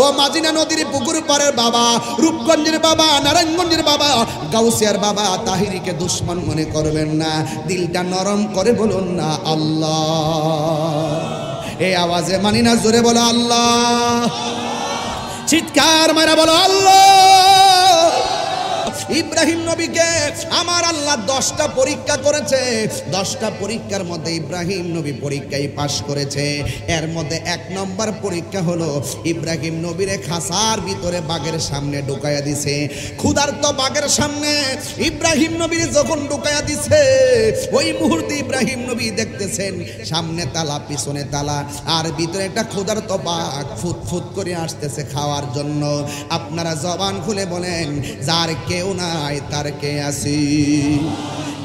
ও মাজিনা নদীর পুকুর পাড়ের বাবা, রূপগঞ্জের বাবা, নারায়ণগঞ্জের বাবা, গাউসিয়ার বাবা, তাহিরিকে দুশ্মন মনে করবেন না, দিলটা নরম করে বলুন না আল্লাহ। এই আওয়াজে মানি না, জোরে বলো আল্লাহ, চিৎকার মারা বলো আল্লাহ। ইব্রাহিম নবীকে আমার আল্লাহ 10টা পরীক্ষা করেছে। 10টা পরীক্ষার মধ্যে ইব্রাহিম নবী পরীক্ষায় পাশ করেছে। এর মধ্যে 1 নম্বর পরীক্ষা হলো ইব্রাহিম নবীরে খাসার ভিতরে বাঘের সামনে ঢুকাইয়া দিছে। ক্ষুধার্ত বাঘের সামনে ইব্রাহিম নবীর যখন ঢুকাইয়া দিছে, ওই মুহূর্তে ইব্রাহিম নবী দেখতেছেন সামনে তালা, পিছনে তালা, আর ভিতরে একটা ক্ষুধার্ত বাঘ ফুটফুট করে আসতেছে খাওয়ার জন্য। আপনারা জবান খুলে বলেন, যার কেউ নাই তার কে আসি?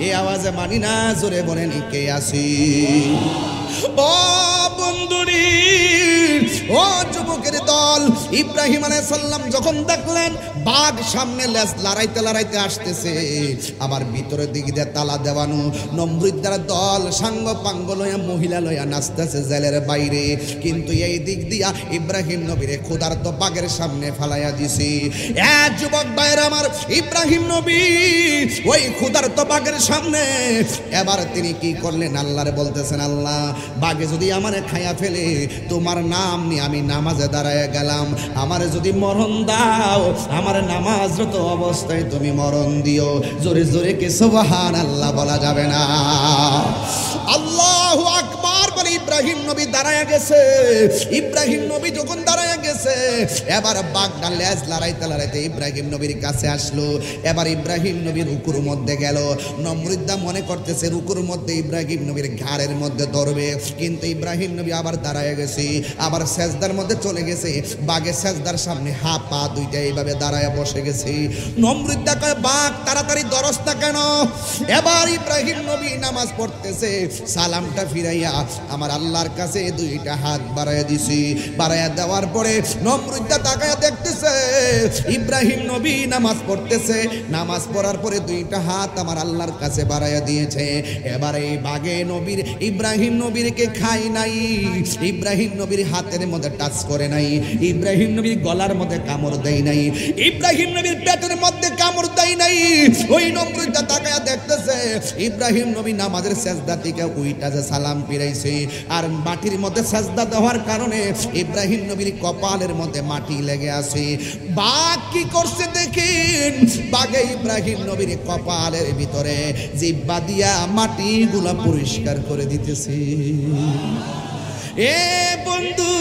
এই আওয়াজে মানি না, জোরে বলেন কে আসি? ও বন্ধুরি, ও যুবকের দল, ইব্রাহিম আলাইহিস সালাম যখন দেখলেন বাঘ সামনে লেজ লড়াইতে লড়াইতে আসতেছে, আবার ভিতরের দিকে দিয়ে তালা দেওয়ানো, নমরুদের দল সাঙ্গ পাঙ্গ লইয়া মহিলা লইয়া নাচতেছে জেলের বাইরে, কিন্তু এই দিক দিয়া ইব্রাহিম নবীরে ক্ষুধার্ত বাঘের সামনে ফালাইয়া দিছি। এক যুবক ভাইরা আমার, ইব্রাহিম নবী ওই ক্ষুধার্ত বাঘের সামনে এবার তিনি কি করলেন? আল্লাহরে বলতেছেন, আল্লাহ বাঘে যদি আমারে খাইয়া ফেলে, তোমার নাম নিয়ে আমি নামাজে দাঁড়ায় গেলাম, আমারে যদি মরণ দাও, আমার নামাজরত অবস্থায় তুমি মরণ দিও। জোরে জোরে কি সুবহানাল্লাহ বলা যাবে না? আল্লাহু আকবার বলে ইব্রাহিম নবী দাঁড়ায় গেছে। ইব্রাহিম নবী যখন দাঁড়ায় গেছে, এবার বাঘটা লেজ লড়াইতে লড়াইতে ইব্রাহিম নবীর কাছে আসলো। এবার ইব্রাহিম নবী রুকুর মধ্যে গেল। নমরুদ্দা মনে করতেছে রুকুর মধ্যে ইব্রাহিম নবীর ঘাড়ের মধ্যে ধরবে, কিন্তু ইব্রাহিম নবী আবার দাঁড়ায় গেছে, আবার সেজদার মধ্যে চলে গেছে। বাঘের সেজদার সামনে হাত পা দুইটা এইভাবে দাঁড়ায় বসে গেছে। নমরুদ্দা কয়, বাঘ তাড়াতাড়ি দরস না কেন? এবার ইব্রাহিম নবী নামাজ পড়তেছে, সালামটা ফিরাইয়া আমার আল্লাহর কাছে দুইটা হাত বাড়াইয়া দিছি। বাড়াইয়া দেওয়ার পরে নমরুদ্দা তাকায়া দেখতেছে ইব্রাহিম নবী নামাজ পড়তেছে। নামাজ পড়ার পরে দুইটা হাত আমার আল্লাহর কাছে বাড়াইয়া দিয়েছে। এবারে বাঘে নবীর ইব্রাহিম নবীরকে খাই নাই, ইব্রাহিম নবীর হাতের মধ্যে টাচ করে নাই, ইব্রাহিম নবীর গলার মধ্যে কামড় দেয় নাই, ইব্রাহিম নবীর পেটের মধ্যে কামড় দেয় নাই। ওই নমরুদ্দা তাকায়া দেখতেছে ইব্রাহিম নবী নামাজের সেজদা থেকে উইটা যে সালাম ফিরাইছে, আর মাটির মধ্যে সেজদা দেওয়ার কারণে ইব্রাহিম নবীর কপালের মধ্যে মাটি লেগে আছে। বাঘ কি করছে দেখেন, বাঘে ইব্রাহিম নবীর কপালের ভিতরে জিহ্বা দিয়া মাটিগুলা পরিষ্কার করে দিতেছে। এ বন্ধু,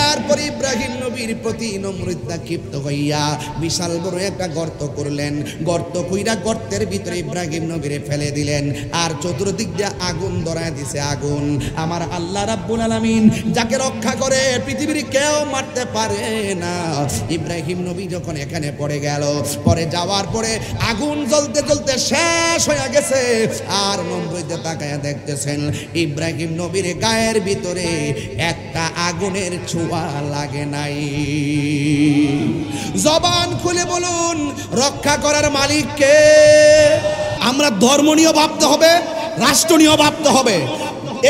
এরপর ইব্রাহিম নবীর প্রতি নমরুদ্দা ক্ষিপ্ত হইয়া বিশাল বড় একটা গর্ত করলেন। গর্ত কইরা গর্তের ভিতরে ইব্রাহিম নবীরে ফেলে দিলেন, আর চতুর্দিক দিয়ে আগুন ধরায় দিছে। আগুন আমার আল্লাহ রাব্বুল আলামিন যাকে রক্ষা করে পৃথিবীর কেউ মারতে পারে না। ইব্রাহিম নবী যখন এখানে পড়ে গেল, পরে যাওয়ার পরে আগুন জ্বলতে জ্বলতে শেষ হয়ে গেছে। আর নমরুদ্দা তাকায়া দেখতেছেন ইব্রাহিম নবীর গায়ের ভিতরে একটা আগুনের ছোঁয়া লাগে নাই। জবান খুলে বলুন, রক্ষা করার মালিক কে? আমরা ধর্ম নিয়ে ভাবতে হবে, রাষ্ট্র নিয়ে ভাবতে হবে।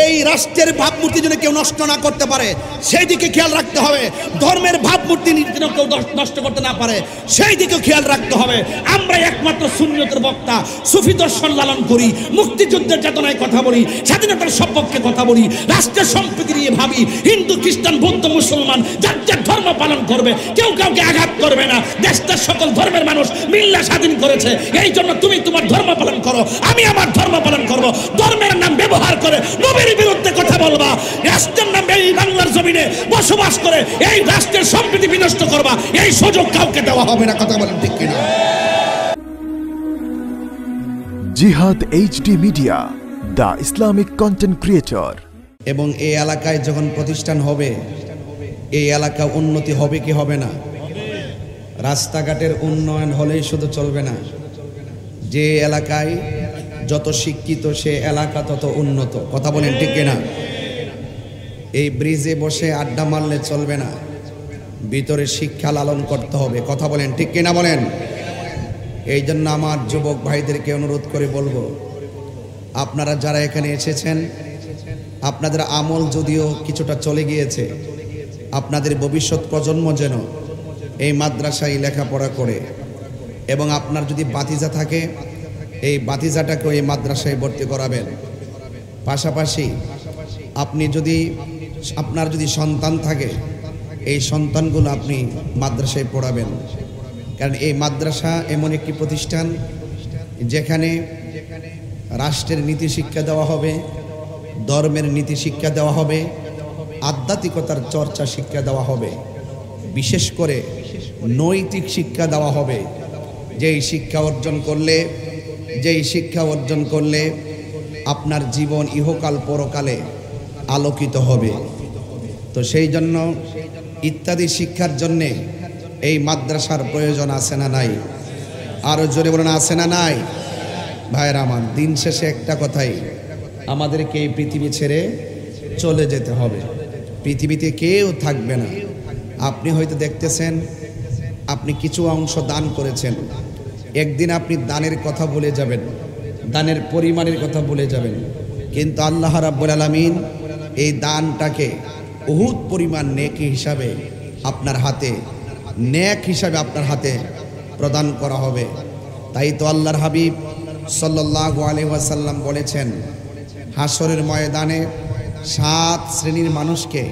এই রাষ্ট্রের ভাবমূর্তি যেন কেউ নষ্ট না করতে পারে সেই দিকে খেয়াল রাখতে হবে। ধর্মের ভাবমূর্তি যেন কেউ নষ্ট করতে না পারে সেই দিকে খেয়াল রাখতে হবে। আমরা একমাত্র সুন্নিয়তের বক্তা, সুফি দর্শন লালন করি, মুক্তিযুদ্ধের চেতনায় কথা বলি, স্বাধীনতার সপক্ষে কথা বলি, রাষ্ট্রের সম্প্রীতি নিয়ে ভাবি। হিন্দু, খ্রিস্টান, বৌদ্ধ, মুসলমান যার যার ধর্ম পালন করবে, কেউ কাউকে আঘাত করবে না। দেশটার সকল ধর্মের মানুষ মিল্লা স্বাধীন করেছে, এই জন্য তুমি তোমার ধর্ম পালন করো, আমি আমার ধর্ম পালন করবো। ধর্মের নাম ব্যবহার করে নবীর বিরুদ্ধে কথা বলবা, রাষ্ট্রের নামে এই বাংলার জমিনে বসবাস করে এই রাষ্ট্রের সম্প্রীতি বিনষ্ট করবা, এই সুযোগ কাউকে দেওয়া হবে না। কথা বলেন ঠিক কিনা? জিহাদ HD media, the Islamic content creator. এবং এই এলাকায় যখন প্রতিষ্ঠান হবে, এই এলাকা উন্নতি হবে কি হবে না? রাস্তাঘাটের উন্নয়ন হলেই শুধু চলবে না। যে এলাকায় যত শিক্ষিত সে এলাকা তত উন্নত। কথা বলেন ঠিক কিনা? এই ব্রিজে বসে আড্ডা মারলে চলবে না, ভিতরে শিক্ষা লালন করতে হবে। কথা বলেন ঠিক কিনা বলেন? এই জন্য আমার যুবক ভাইদেরকে অনুরোধ করে বলবো, আপনারা যারা এখানে এসেছেন, আপনাদের আমল যদিও কিছুটা চলে গিয়েছে, আপনাদের ভবিষ্যৎ প্রজন্ম যেন এই মাদ্রাসায় লেখাপড়া করে, এবং আপনার যদি বাতিজা থাকে এই বাতিজাটাকেও এই মাদ্রাসায় ভর্তি করাবেন। পাশাপাশি আপনার যদি সন্তান থাকে এই সন্তানগুলো আপনি মাদ্রাসায় পড়াবেন। কারণ এই মাদ্রাসা এমন একটি প্রতিষ্ঠান যেখানে রাষ্ট্রের নীতি শিক্ষা দেওয়া হবে, ধর্মের নীতি শিক্ষা দেওয়া হবে, আধ্যাত্মিকতার চর্চা শিক্ষা দেওয়া হবে, বিশেষ করে নৈতিক শিক্ষা দেওয়া হবে। যেই শিক্ষা অর্জন করলে আপনার জীবন ইহকাল পরকালে আলোকিত হবে। তো সেই জন্য ইত্যাদি শিক্ষার জন্যে এই মাদ্রাসার প্রয়োজন আছে না নাই? আরো জোরে বলুন, আছে না নাই? ভাইয়েরা আমার, দিন শেষে একটা কথাই, আমাদেরকে এই পৃথিবী ছেড়ে চলে যেতে হবে। পৃথিবীতে কেউ থাকবে না। আপনি হয়তো দেখতেছেন আপনি কিছু অংশ দান করেছেন, একদিন আপনি দানের কথা ভুলে যাবেন, দানের পরিমাণের কথা ভুলে যাবেন, কিন্তু আল্লাহ রাব্বুল আলামিন এই দানটাকে উহুদ পরিমাণ নেকি হিসাবে আপনার হাতে প্রদান করা হবে। তাই তো আল্লাহর হাবিব সাল্লাল্লাহু আলাইহি ওয়াসাল্লাম বলেছেন, হাসরের ময়দানে 7 শ্রেণীর মানুষকে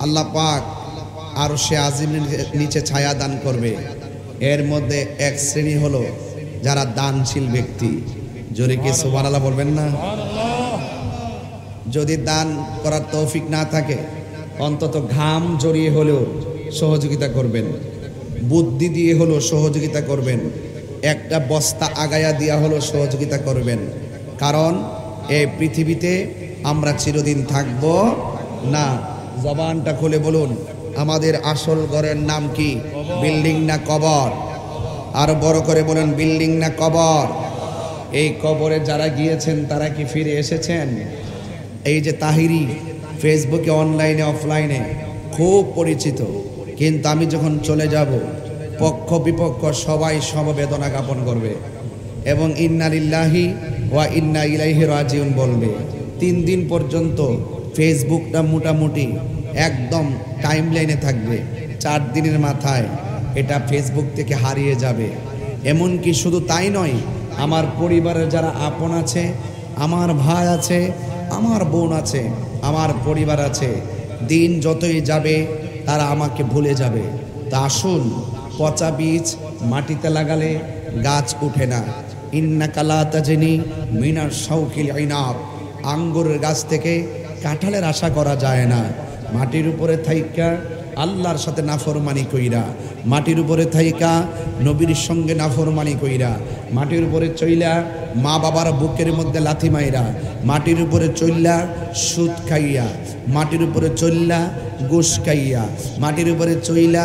আল্লাহ পাক আরশে আজিমের নিচে ছায়া দান করবে। এর মধ্যে এক শ্রেণী হলো যারা দানশীল ব্যক্তি। জোরে কি সুবহানাল্লাহ বলবেন না? যদি দান করার তৌফিক না থাকে অন্তত ঘাম জড়িয়ে হলেও সহযোগিতা করবেন, বুদ্ধি দিয়ে হলেও সহযোগিতা করবেন, একটা বস্তা আগায়া দিয়া হলেও সহযোগিতা করবেন। কারণ এই পৃথিবীতে আমরা চিরদিন থাকব না। জবানটা খুলে বলুন, আমাদের আসল ঘরের নাম কি? বিল্ডিং না কবর? আরো বড় করে বলেন, বিল্ডিং না কবর? এই কবরে যারা গিয়েছেন তারা কি ফিরে এসেছেন? এই যে তাহিরি ফেসবুকে অনলাইনে অফলাইনে খুব পরিচিত, কিন্তু আমি যখন চলে যাব পক্ষ বিপক্ষ সবাই সমবেদনা জ্ঞাপন করবে এবং ইন্না লিল্লাহি ওয়া ইন্না ইলাইহি রাজিউন বলবে। 3 দিন পর্যন্ত ফেসবুকটা মোটামুটি একদম টাইমলাইনে থাকবে। 4 দিনের মাথায় এটা ফেসবুক থেকে হারিয়ে যাবে। এমনকি শুধু তাই নয়, আমার পরিবারের যারা আপন আছে, আমার ভাই আছে, আমার বোন আছে, আমার পরিবার আছে, দিন যতই যাবে তারা আমাকে ভুলে যাবে। তা আসুন, পচা বীজ মাটিতে লাগালে গাছ উঠে না। ইন্নাকা লা তাজনি মিনার শাউকিল ইনাব, আঙ্গুরের গাছ থেকে কাঁঠালের আশা করা যায় না। মাটির উপরে থাইকা আল্লাহর সাথে নাফরমানি কইরা, মাটির উপরে থাইকা নবীর সঙ্গে নাফরমানি কইরা, মাটির উপরে চইলা মা বাবার বুকের মধ্যে লাথি মাইরা, মাটির উপরে চইলা সুদ খাইয়া, মাটির উপরে চইলা ঘুষ খাইয়া, মাটির উপরে চইলা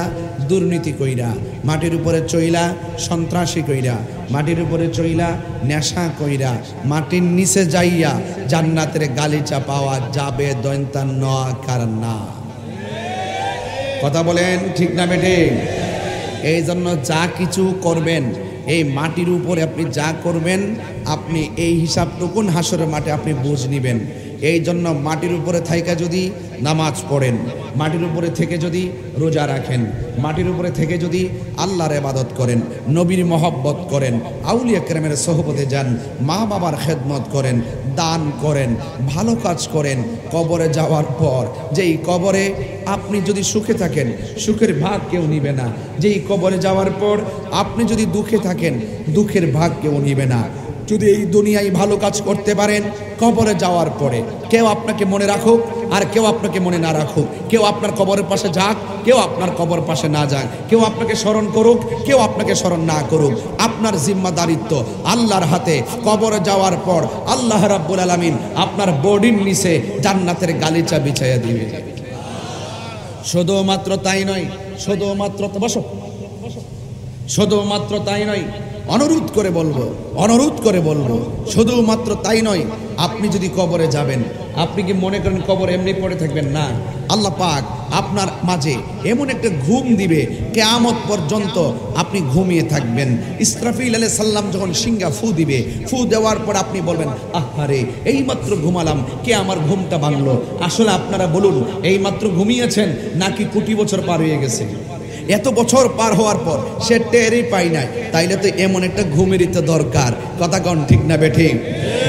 দুর্নীতি কইরা, মাটির উপরে চইলা সন্ত্রাসী কইরা, মাটির উপরে চইলা নেশা কইরা, মাটির নিচে যাইয়া জান্নাতের গালিচা পাওয়া যাবে দৈন্তা নয়া কার না? কথা বলেন ঠিক না বেটে? এই জন্য যা কিছু করবেন এই মাটির উপরে আপনি যা করবেন, আপনি এই হিসাবটুকুন হাসরের মাঠে আপনি বুঝ নিবেন। এই জন্য মাটির উপরে থাইকা যদি নামাজ পড়েন, মাটির উপরে থেকে যদি রোজা রাখেন, মাটির উপরে থেকে যদি আল্লাহর ইবাদত করেন, নবীর মহব্বত করেন, আউলিয়া কেরামের সোহবতে যান, মা বাবার খেদমত করেন, দান করেন, ভালো কাজ করেন, কবরে যাওয়ার পর যেই কবরে আপনি যদি সুখে থাকেন সুখের ভাগ কেউ নিবে না, যেই কবরে যাওয়ার পর আপনি যদি দুঃখে থাকেন দুঃখের ভাগ কেউ নিবে না। যদি এই দুনিয়ায় ভালো কাজ করতে পারেন, কবরে যাওয়ার পরে কেউ আপনাকে মনে রাখুক আর কেউ আপনাকে মনে না রাখুক, কেউ আপনার কবরের পাশে যাক, কেউ আপনার কবর পাশে না যাক, কেউ আপনাকে স্মরণ করুক, কেউ আপনাকে স্মরণ না করুক, আপনার জিম্মাদারিত্ব আল্লাহর হাতে। কবরে যাওয়ার পর আল্লাহ রাব্বুল আলামিন আপনার বডির নিচে জান্নাতের গালিচা বিছাইয়া দিবে। শুধুমাত্র তাই নয়, শুধুমাত্র তাই নয়, অনুরোধ করে বলবো, শুধুমাত্র তাই নয়, আপনি যদি কবরে যাবেন আপনি কি মনে করেন কবর এমনি পড়ে থাকবেন? না, আল্লাহ পাক আপনার মাঝে এমন একটা ঘুম দিবে, কিয়ামত পর্যন্ত আপনি ঘুমিয়ে থাকবেন। ইসরাফিল আলাইহিস সালাম যখন সিংহা ফু দিবে, ফু দেওয়ার পর আপনি বলবেন, আহারে এইমাত্র ঘুমালাম, কে আমার ঘুমটা ভাঙলো? আসলে আপনারা বলুন, এইমাত্র ঘুমিয়েছেন নাকি কোটি বছর পার হয়ে গেছে? এত বছর পার হওয়ার পর সে টেরই পাই নাই। তাইলে তো এমন একটা ঘুমেরই তো দরকার। কথা কন ঠিক না বেঠিক?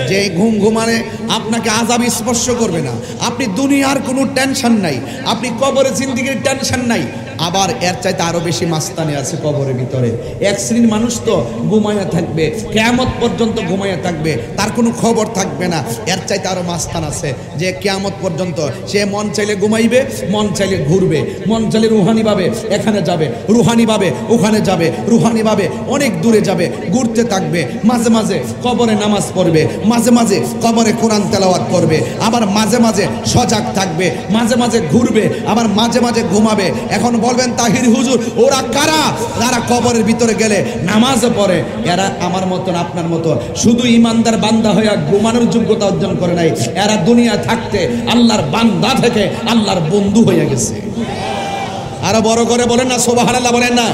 যে ঘুম ঘুমানে আপনাকে আযাব স্পর্শ করবে না, আপনি দুনিয়ার কোনো টেনশন নাই, আপনি কবরের জিন্দেগির টেনশন নাই। আবার এর চাইতে আরো বেশি মাস্তানি আছে কবরের ভিতরে। এক শ্রেণীর মানুষ তো ঘুমায়া থাকবে, কিয়ামত পর্যন্ত ঘুমায়া থাকবে, তার কোনো খবর থাকবে না। এর চাইতে আরো মাস্তান আছে যে কিয়ামত পর্যন্ত সে মন চাইলে ঘুমাইবে, মন চাইলে ঘুরবে, মন চাইলে রুহানি ভাবে এখানে যাবে, রুহানি ভাবে ওখানে যাবে, রুহানি ভাবে অনেক দূরে যাবে, ঘুরতে থাকবে। মাঝে মাঝে কবরে নামাজ পড়বে, মাঝে মাঝে কবরে কোরআন তেলাওয়াত করবে, আবার মাঝে মাঝে সজাগ থাকবে, মাঝে মাঝে ঘুরবে, আবার মাঝে মাঝে ঘুমাবে। এখন বলবেন, তাহির হুজুর ওরা কারা? যারা কবরের ভিতরে গেলে নামাজও পড়ে। এরা আমার মতন আপনার মতো শুধু ইমানদার বান্দা হয়ে ঘুমানোর যোগ্যতা অর্জন করে নাই, এরা দুনিয়া থাকতে আল্লাহর বান্দা থেকে আল্লাহর বন্ধু হয়ে গেছে। আরো বড় করে বলেন না সুবহানাল্লাহ, বলেন না।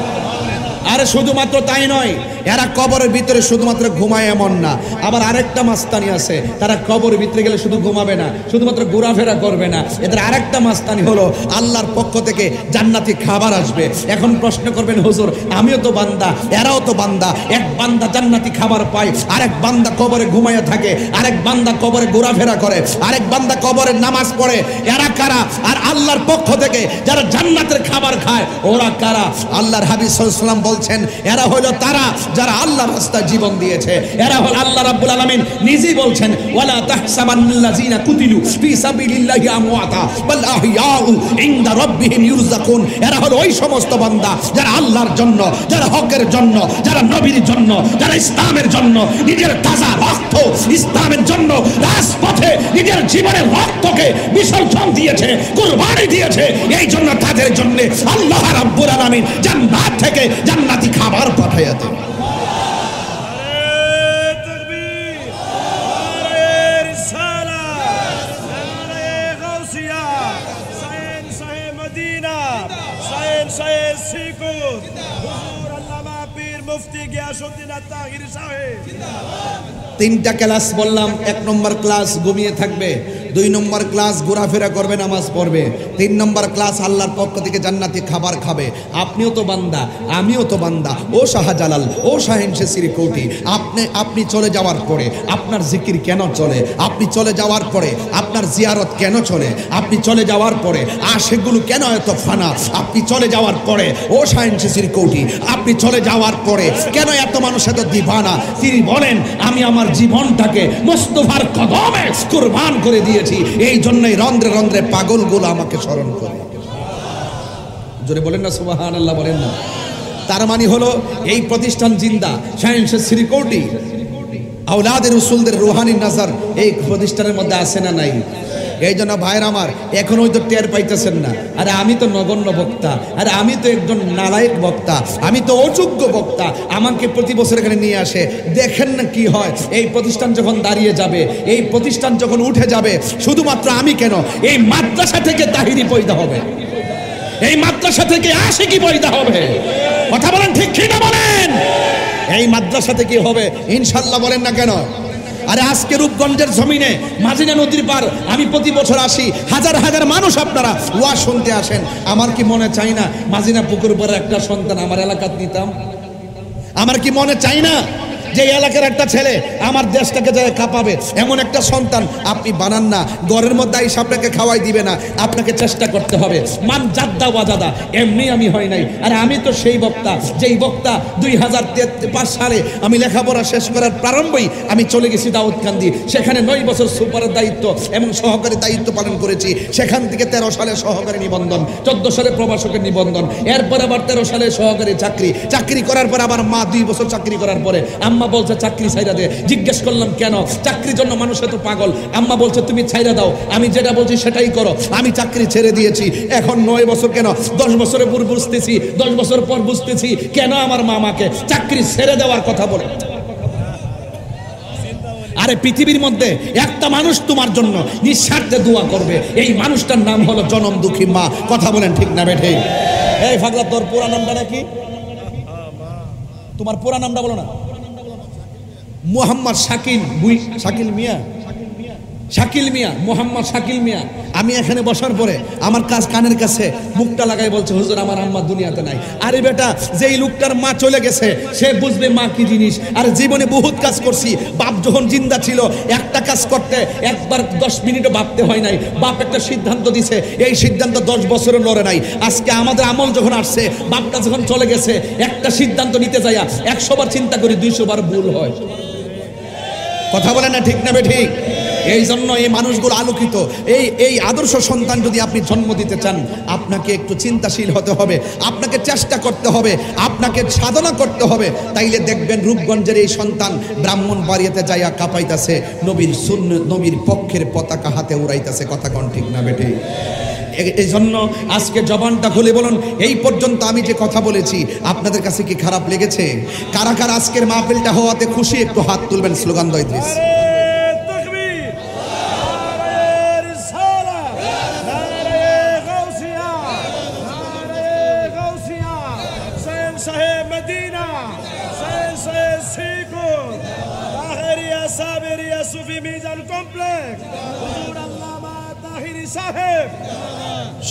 আরে শুধুমাত্র তাই নয়, এরা কবরের ভিতরে শুধুমাত্র ঘুমায় এমন না, আবার আরেকটা মাস্তানি আছে। তারা কবরের ভিতরে গেলে শুধু ঘুমাবে না, শুধুমাত্র ঘোরাফেরা করবে না, এদের আরেকটা মাস্তানি হলো আল্লাহর পক্ষ থেকে জান্নাতি খাবার আসবে। এখন প্রশ্ন করবেন, হুজুর আমিও তো বান্দা, এরাও তো বান্দা, এক বান্দা জান্নাতি খাবার পায়, আরেক বান্দা কবরে ঘুমায় থাকে, আরেক বান্দা কবরে ঘোরাফেরা করে, আরেক বান্দা কবরে নামাজ পড়ে। এরা কারা? আর আল্লাহর পক্ষ থেকে যারা জান্নাতের খাবার খায় ওরা কারা? আল্লাহর হাবিব সাল্লাল্লাহু আলাইহি ওয়াসাল্লাম বলছেন, এরা হলো তারা যারা আল্লাহর রাস্তায় জীবন দিয়েছে। এরা হল আল্লাহ রাব্বুল আলামিন নিজেই বলছেন, ওয়ালা তাহসাবান্নাল্লাযিনা কুতিলু ফি সাবিলিল্লাহি আমওয়াতা বাল আহইয়াউ ইনদা রাব্বিহিম ইউরযাকুন। এরা হলো ওই সমস্ত বান্দা যারা আল্লাহর জন্য, যারা হকের জন্য, যারা নবীর জন্য, যারা ইসলামের জন্য নিজের তাজা রক্ত ইসলামের জন্য রাজপথে নিজের জীবনের রক্তকে বিসর্জন দিয়েছে, কুরবানি দিয়েছে। এই জন্য তাদের জন্য আল্লাহ রাব্বুল আলামিন জান্নাত থেকে জান্নাতি খাবার পাঠাইয়া দেন। তিনটা ক্লাস বললাম। এক নম্বর ক্লাস ঘুমিয়ে থাকবে, দুই নম্বর ক্লাস ঘোরাফেরা করবে, নামাজ পড়বে, তিন নম্বর ক্লাস আল্লাহর পক্ষ থেকে জান্নাতি খাবার খাবে। আপনিও তো বান্দা, আমিও তো বান্দা। ও শাহজালাল, ও শাহেনশে শ্রীকোটি, আপনি চলে যাওয়ার পরে আপনার জিকির কেন চলে? আপনি চলে যাওয়ার পরে আপনার জিয়ারত কেন চলে? আপনি চলে যাওয়ার পরে আশেকগুলো কেন এত ফানা? আপনি চলে যাওয়ার পরে ও শাহেনশে শ্রীকোটি, আপনি চলে যাওয়ার পরে কেন এত মানুষ এত দিবানা? তিনি বলেন, আমি আমার জীবনটাকে মুস্তাফার কদমে কুরবান করে দিয়েছি, এই জন্যই রন্ধ্রে রন্ধ্রে পাগলগুলো আমাকে স্মরণ করে। জোরে বলেন না সুবহানাল্লাহ, বলেন না। তার মানে হলো এই প্রতিষ্ঠান জিন্দা। শাহেনশে শ্রীকোটি আওলাদের রাসূলদের রুহানি নজর এই প্রতিষ্ঠানের মধ্যে আছে না নাই? এই জন্য ভাইয়ের আমার, এখন ওই তো টের পাইতেছেন না। আরে আমি তো নগণ্য বক্তা, আরে আমি তো একজন নালায়েক বক্তা, আমি তো অযোগ্য বক্তা। আমাকে প্রতি বছর এখানে নিয়ে আসে, দেখেন না কি হয়। এই প্রতিষ্ঠান যখন দাঁড়িয়ে যাবে, এই প্রতিষ্ঠান যখন উঠে যাবে, শুধুমাত্র আমি কেন, এই মাদ্রাসা থেকে তাহিরি পয়দা হবে, এই মাদ্রাসা থেকে আশিকি পয়দা হবে। কথা বলেন ঠিক কি না বলেন? এই মাদ্রাসা থেকে হবে ইনশাআল্লাহ, বলেন না কেন? আরে আজকে রূপগঞ্জের জমিনে মাজিনা নদীর পার আমি প্রতি বছর আসি, হাজার হাজার মানুষ আপনারা ওয়াজ শুনতে আসেন। আমার কি মনে চাই না মাজিনা পুকুর পরে একটা সন্তান আমার এলাকাত নিতাম? আমার কি মনে চাই না যে এলাকার একটা ছেলে আমার দেশটাকে যায় কাঁপাবে, এমন একটা সন্তান আপনি বানান না? ঘরের মধ্যে আইসা আপনাকে খাওয়াই দিবে না, আপনাকে চেষ্টা করতে হবে। মান জাদ্দা ওয়াজাদা, এমনি আমি হয় নাই। আর আমি তো সেই বক্তা, যেই বক্তা 2005 সালে আমি লেখাপড়া শেষ করার প্রারম্ভেই আমি চলে গেছি দাউদকান্দি। সেখানে 9 বছর সুপারের দায়িত্ব এবং সহকারী দায়িত্ব পালন করেছি। সেখান থেকে 13 সালে সহকারী নিবন্ধন, 14 সালে প্রভাষকের নিবন্ধন, এরপর আবার 13 সালে সহকারী চাকরি করার পর আবার মা 2 বছর চাকরি করার পরে আম্মা বলছে চাকরি ছাইরা দে। জিজ্ঞেস করলাম কেন? চাকরির জন্য মানুষ এত পাগল। আম্মা বলছে তুমি ছাইরা দাও, আমি যেটা বলছি সেটাই করো। আমি চাকরি ছেড়ে দিয়েছি। এখন 9 বছর কেন, 10 বছরের পর বুঝতেছি, 10 বছর পর বুঝতেছি কেন আমার মা আমাকে চাকরি ছেড়ে দেওয়ার কথা বলে। আরে পৃথিবীর মধ্যে একটা মানুষ তোমার জন্য নিঃস্বার্থে দোয়া করবে, এই মানুষটার নাম হলো জনম দুঃখী মা। কথা বলেন ঠিক না বেঠে? এই ফাগলা, তোর পুরা নামটা কি? তোমার পুরা নামটা বলো না। মোহাম্মদ শাকিল শাকিল মিয়া, শাকিল মিয়া, মোহাম্মদ শাকিল মিয়া। আমি এখানে বসার পরে আমার কানের কাছে মুখটা লাগাই বলছে, হুজুর আমার আম্মা দুনিয়াতে নাই। আরে বেটা, যেই লোকটার মা চলে গেছে সে বুঝবে মা কি জিনিস। আর জীবনে বহুত কাজ করছি, বাপ যখন জিন্দা ছিল একটা কাজ করতে একবার 10 মিনিটও ভাবতে হয় নাই। বাপ একটা সিদ্ধান্ত দিছে, এই সিদ্ধান্ত 10 বছরও লড়ে নাই। আজকে আমাদের আমল যখন আসছে, বাপটা যখন চলে গেছে, একটা সিদ্ধান্ত নিতে যাইয়া 100 বার চিন্তা করি, 200 বার ভুল হয়। কথা বলে না ঠিক না ঠিক? এই জন্য এই মানুষগুলো আলোকিত। এই আদর্শ সন্তান যদি আপনি জন্ম দিতে চান, আপনাকে একটু চিন্তাশীল হতে হবে, আপনাকে চেষ্টা করতে হবে, আপনাকে সাধনা করতে হবে। তাইলে দেখবেন রূপগঞ্জের এই সন্তান ব্রাহ্মণবাড়িয়াতে যাইয়া কাঁপাইতেছে, নবীর সুন্নাত, নবীর পক্ষের পতাকা হাতে উড়াইতেছে। কথা কোন ঠিক না বেঠে? এই জন্য আজকে জবানটা খুলে বলুন, এই পর্যন্ত আমি যে কথা বলেছি আপনাদের কাছে কি খারাপ লেগেছে? কারা কারা আজকের মাহফিলটা হওয়াতে খুশি একটু হাত তুলবেন, স্লোগান দয় দিস।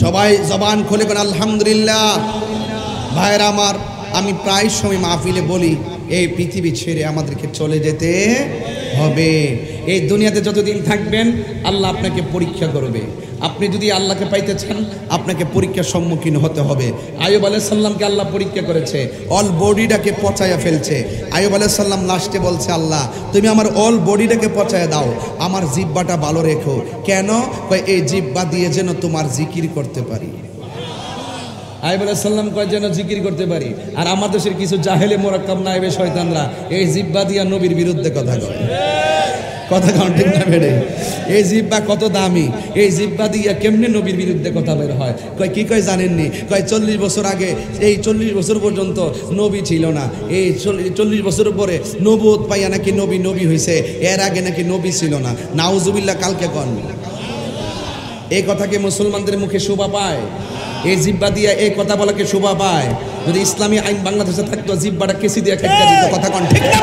সবাই জবান খুলে বলেন আলহামদুলিল্লাহ। ভাইরা আমার, আমি প্রায় সময় মাহফিলে বলি, এই পৃথিবী ছেড়ে আমাদেরকে চলে যেতে হবে। এই দুনিয়াতে যতদিন থাকবেন আল্লাহ আপনাকে পরীক্ষা করবে। আপনি যদি আল্লাহকে পাইতে চান, আপনাকে পরীক্ষার সম্মুখীন হতে হবে। আইয়ুব আলাইহিস সালামকে আল্লাহ পরীক্ষা করেছে, অল বডিটাকে পচাইয়া ফেলছে। আইয়ুব আলাইহিস সালাম লাস্টে বলছে, আল্লাহ তুমি আমার অল বডিটাকে পচাইয়া দাও, আমার জিহ্বাটা ভালো রেখো। কেন? এই জিহ্বা দিয়ে যেন তোমার জিকির করতে পারি। আইয়ুব আলাইহিস সালাম কয় যেন জিকির করতে পারি। আর আমার দেশের কিছু জাহেলে মোরাক্কাব নায়েবে শয়তানরা এই জিহ্বা দিয়া নবীর বিরুদ্ধে কথা কয়। কথা কন ঠিক না বেড়ে? এই জিহ্বা কত দামি, এই জিহ্বা দিয়া কেমনে নবীর বিরুদ্ধে কথা বের হয়। কয় কি কয় জানেননি? কয় 40 বছর আগে, এই 40 বছর পর্যন্ত নবী ছিল না, এই 40 বছর পরে নবুয়ত পাইয়া নাকি নবী হয়েছে, এর আগে নাকি নবী ছিল না। নাউজুবিল্লাহ। কালকে কন এই কথা কি মুসলমানদের মুখে শোভা পায়? এই জিহ্বা দিয়া এই কথা বলাকে শোভা পায়? যদি ইসলামী আইন বাংলাদেশে থাকতো, জিহ্বাটা কেসি দিয়ে খেটে দিত। কথা কন ঠিক না?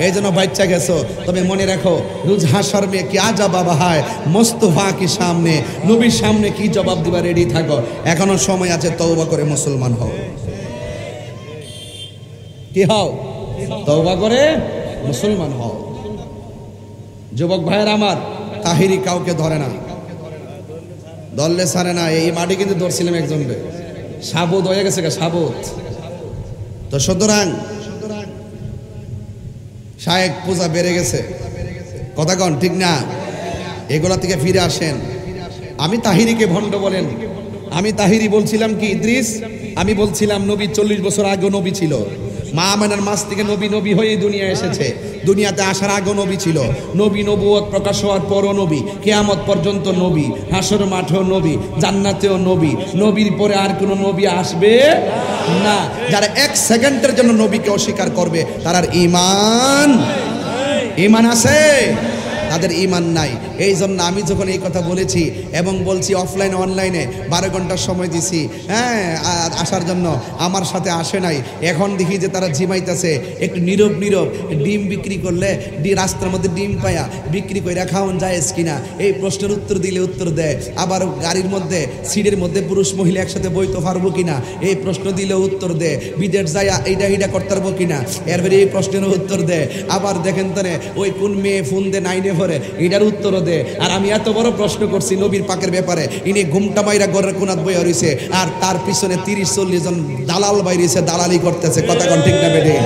এই জন্য বাচ্চা গেছো, তবে মনে রাখো, রোজ হাসর মে কি জবাব হয় মোস্তফা কি সামনে, নবীর সামনে কি জবাব দিবা রেডি থাকো। এখনো সময় আছে, তওবা করে মুসলমান হও। কি হও? তওবা করে মুসলমান হও। যুবক ভাইয়ের আমার, তাহিরি কাউকে ধরে না, দললে ছাড়ে না। এই মাটি কিন্তু ধরছিলাম একজনকে, সাবুত হয়ে গেছে, সাবুত। তো সুতরাং শায়েক পূজা বেড়ে গেছে। কথা কন ঠিক না? এগুলা থেকে ফিরে আসেন। আমি তাহিরিকে ভণ্ড বলেন, আমি তাহিরি বলছিলাম কি ইদ্রিস? আমি বলছিলাম নবী 40 বছর আগে নবী ছিল। মা আমেনার মাস থেকে নবী হয়ে দুনিয়া এসেছে। দুনিয়াতে আসার আগেও নবী ছিল, নবী নবুয়ত প্রকাশ হওয়ার পরও নবী, কিয়ামত পর্যন্ত নবী, হাসর মাঠেও নবী, জান্নাতেও নবী। নবীর পরে আর কোনো নবী আসবে না। যারা 1 সেকেন্ডের জন্য নবীকে অস্বীকার করবে, তার ঈমান আছে, তাদের ঈমান নাই। এই জন্য আমি যখন এই কথা বলেছি এবং বলছি অফলাইনে অনলাইনে 12 ঘন্টার সময় দিছি, হ্যাঁ, আসার জন্য, আমার সাথে আসে নাই। এখন দেখি যে তারা জিমাইতেছে। একটু নীরব ডিম বিক্রি করলে, রাস্তার মধ্যে ডিম পায়া বিক্রি করে খাওয়ান যায় কিনা, এই প্রশ্নের উত্তর দিলে উত্তর দেয়। আবার গাড়ির মধ্যে সিটের মধ্যে পুরুষ মহিলা একসাথে বইতে পারবো কিনা, এই প্রশ্ন দিলে উত্তর দেয়। বিদেশ যায় এইটা করতে পারবো কিনা, এরপরে এই প্রশ্নের উত্তর দেয়। আবার দেখেন তো ওই কোন মেয়ে ফোন দে 9-এ ভরে, এটার উত্তরও দে। আর আমি এত বড় প্রশ্ন করছি নবীর পাকের ব্যাপারে, ইনি ঘুমটা মাইরা গরের কোনাত বইয়া রইছে, আর তার পিছনে 30-40 জন দালাল বাইরেছে, দালালি করতেছে। কথা কোন ঠিক না বেডে?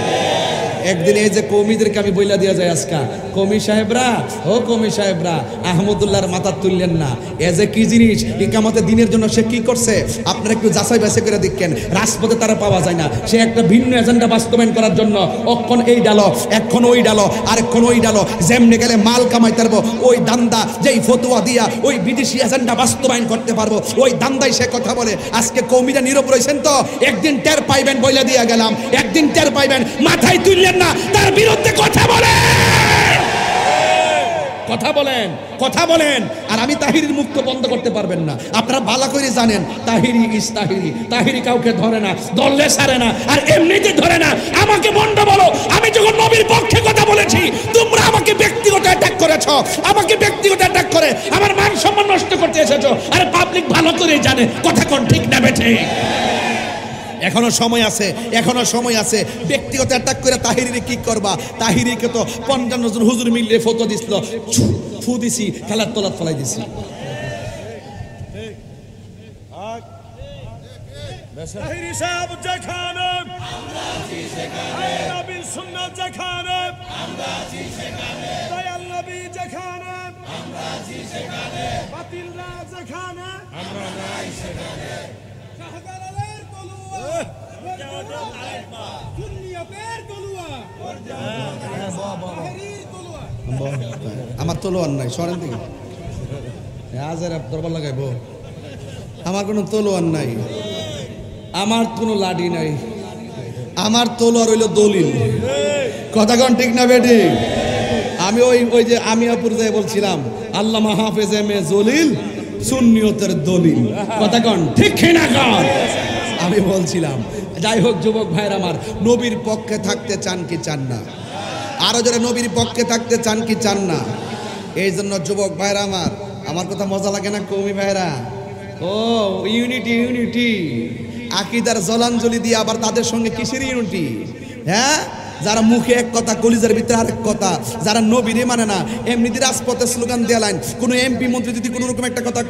একদিন এই যে কৌমিদেরকে আমি বইলা দিয়া যায়, আজকা কৌমি সাহেবরা, ও কৌমি সাহেবরা, আহমদুল্লাহর মাথা তুললেন না। এ যে কি জিনিস, ইকামতে দিনের জন্য সে কি করছে আপনারা একটু যাচাই বাছাই করে দেখেন। রাজপথে তারা পাওয়া যায় না, সে একটা ভিন্ন এজেন্ডা বাস্তবায়ন করার জন্য অক্ষণ এই ডালো, এক্ষণ ওই ডালো, আরেকক্ষণ ওই ডালো, যেমনি গেলে মাল কামাইতে পারবো ওই দান্দা, যেই ফতুয়া দিয়া ওই বিদেশি এজেন্ডা বাস্তবায়ন করতে পারবো, ওই দান্দায় সে কথা বলে। আজকে কৌমিরা নীরব রয়েছেন তো, একদিন টের পাইবেন, বইলা দিয়া গেলাম, একদিন টের পাইবেন। মাথায় তুললেন না, তার বিরুদ্ধে কথা বলে। কথা বলেন, কথা বলেন। আর আমি তাহিরির মুখ তো বন্ধ করতে পারবেন না, আপনারা ভালো করে জানেন তাহিরি ইস তাহিরি। তাহিরি কাউকে ধরে না, ধরলে সারে না, আর এমনিতে ধরে না। আমাকে বন্ধ বলো, আমি যখন নবীর পক্ষে কথা বলেছি তোমরা আমাকে ব্যক্তিগত অ্যাটাক করেছো, আমাকে ব্যক্তিগত অ্যাটাক করে আমার মান সম্মান নষ্ট করতে এসেছো। আর পাবলিক ভালো করে জানে কথা কোন ঠিক না বেঠে। এখনো সময় আছে, এখনো সময় আছে। ব্যক্তিগত অ্যাটাক করে তাহিরিরে কি করবা? তাহিরিকে তো ৫৫ জন হুজুর মিলে ফটো দিছিল, ফু দিছি, খেলার তলাত ফলাই দিছি। তাহিরি সাহেব যেখানে, নবীর সুন্নাত যেখানে, দয়াল নবী যেখানে, বাতিলরা যেখানে, শাহজালালের তলোয়ার, সুন্নিয়তের তলোয়ার, তাহিরির তলোয়ার। আমার তলোয়ার নাই, সরেন থেকে আজের দরবার লাগাইব। আমার কোনো তলোয়ার নাই, আমার কোনো লাঠি নাই, আমার তলোয়ার হইল দলিল। কথা কোন ঠিক না বেটি? আমি ওই যে আমিয়াপুর যাই বলছিলাম আল্লামা হাফেজ এম এ জলিল সুন্নিয়তের দলিল। কথা কোন ঠিক না কোন? আমি বলছিলাম। যাই হোক যুবক ভাইরা আমার, নবীর পক্ষে থাকতে চান কি চান না? আরো যারা নবীর পক্ষে থাকতে চান কি চান না? এই জন্য যুবক ভাইরা আমার কথা মজা লাগে না কওমি ভাইরা? ও ইউনিটি, ইউনিটি আকীদার জলাঞ্জলি দিয়ে আবার তাদের সঙ্গে কিসের ইউনিটি? হ্যাঁ, যারা মুখে এক কথা কলিজার ভিতরে আরেক কথা, যারা নবীরে মানে না, এমনিতে রাজপথে স্লোগান দেয়ালাইন। কোনো এমপি মন্ত্রী যদি কোনো রকম একটা কথা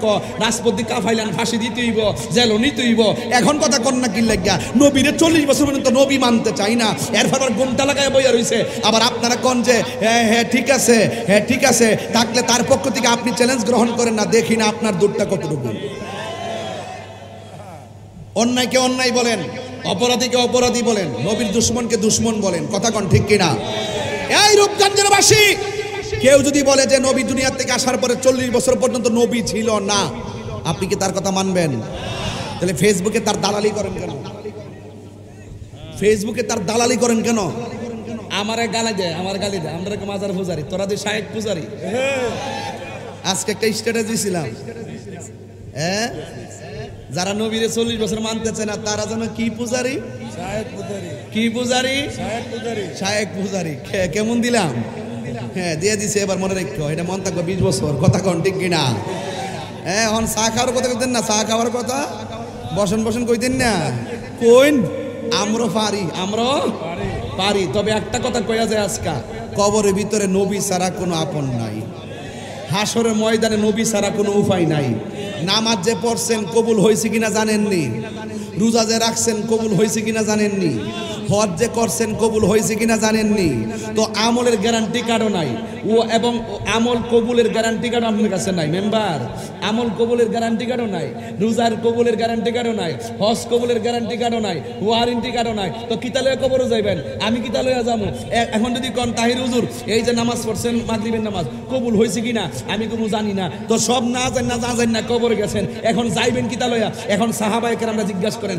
রাজপথ দিয়ে কাফাইলান, ফাঁসি দিতে হইব, জেলও নিতে হইব। এখন কথা কন না কি লাগিয়া? নবীরে 40 বছর পর্যন্ত নবী মানতে চাই না, এরপর আর ঘন্টা লাগায় বইয়া রইছে। আবার আপনারা কন যে হ্যাঁ হ্যাঁ ঠিক আছে, হ্যাঁ ঠিক আছে, থাকলে তার পক্ষ থেকে আপনি চ্যালেঞ্জ গ্রহণ করেন না। দেখি না আপনার দুধটা কতটুকু। অন্যায়কে অন্যায় বলেন, অপরাধীকে অপরাধী বলেন, নবীর দুশ্মনকে দুশ্মন বলেন। কথা কোন ঠিক কিনা? এই রূপগঞ্জের বাসী, কেউ যদি বলে যে নবী দুনিয়া থেকে আসার পরে 40 বছর পর্যন্ত নবী ছিল না, আপনি কি তার কথা মানবেন? তাহলে ফেসবুকে তার দালালি করেন কেন? ফেসবুকে তার দালালি করেন কেন? আমারে গালি দেয়, আমার গালি দেয়, আমরা মাজার পূজারি, তোরা দিয়ে শায়েক পূজারি। আজকে একটা স্ট্যাটাস দিয়েছিলাম, হ্যাঁ, যারা নবীরে 40 বছর মানতেছে না তারা যেন কি পূজারি? কি পূজারি? শায়েক পূজারি। কেমন দিলাম? হ্যাঁ দিয়ে দিছে। এবার মনে রেখো, এটা মন থাকবে 20 বছর। কথা কোন ঠিক কিনা? হ্যাঁ, এখন চা খাওয়ার কথা কইতেন না, চা খাওয়ার কথা বসন বসন কইতেন না। কইন আমরা পারি, আমরা পারি। তবে একটা কথা কইয়া যায়, আজকা কবরের ভিতরে নবী ছাড়া কোনো আপন নাই, হাসরের ময়দানে নবী ছাড়া কোনো উপায় নাই। নামাজ যে পড়ছেন কবুল হয়েছে কিনা জানেননি, রোজা যে রাখছেন কবুল হয়েছে কিনা জানেননি, হজ যে করছেন কবুল হয়েছে কিনা জানেননি। তো আমলের গ্যারান্টি কার্ডও নাই, ও এবং আমল কবুলের গ্যারান্টি কার্ডও আপনার কাছে নাই। মেম্বার, আমল কবুলের গ্যারান্টি কার্ডও নাই, রোজার কবুলের গ্যারান্টি কার্ডও নাই, হজ কবুলের গ্যারান্টি কার্ডও নাই, ওয়ারেন্টি কার্ডও নাই। তো কিতালয়ে কবরও যাইবেন, আমি কিতালয়ে যাবো। এখন যদি কোন তাহির হুজুর এই যে নামাজ পড়ছেন মাগরিবের নামাজ কবুল হয়েছে কিনা আমি কোনো জানি না, তো সব না জানেন না কবর গেছেন, এখন যাইবেন কিতালয়া। এখন সাহাবায়ে কেরামরা জিজ্ঞাসা করেন,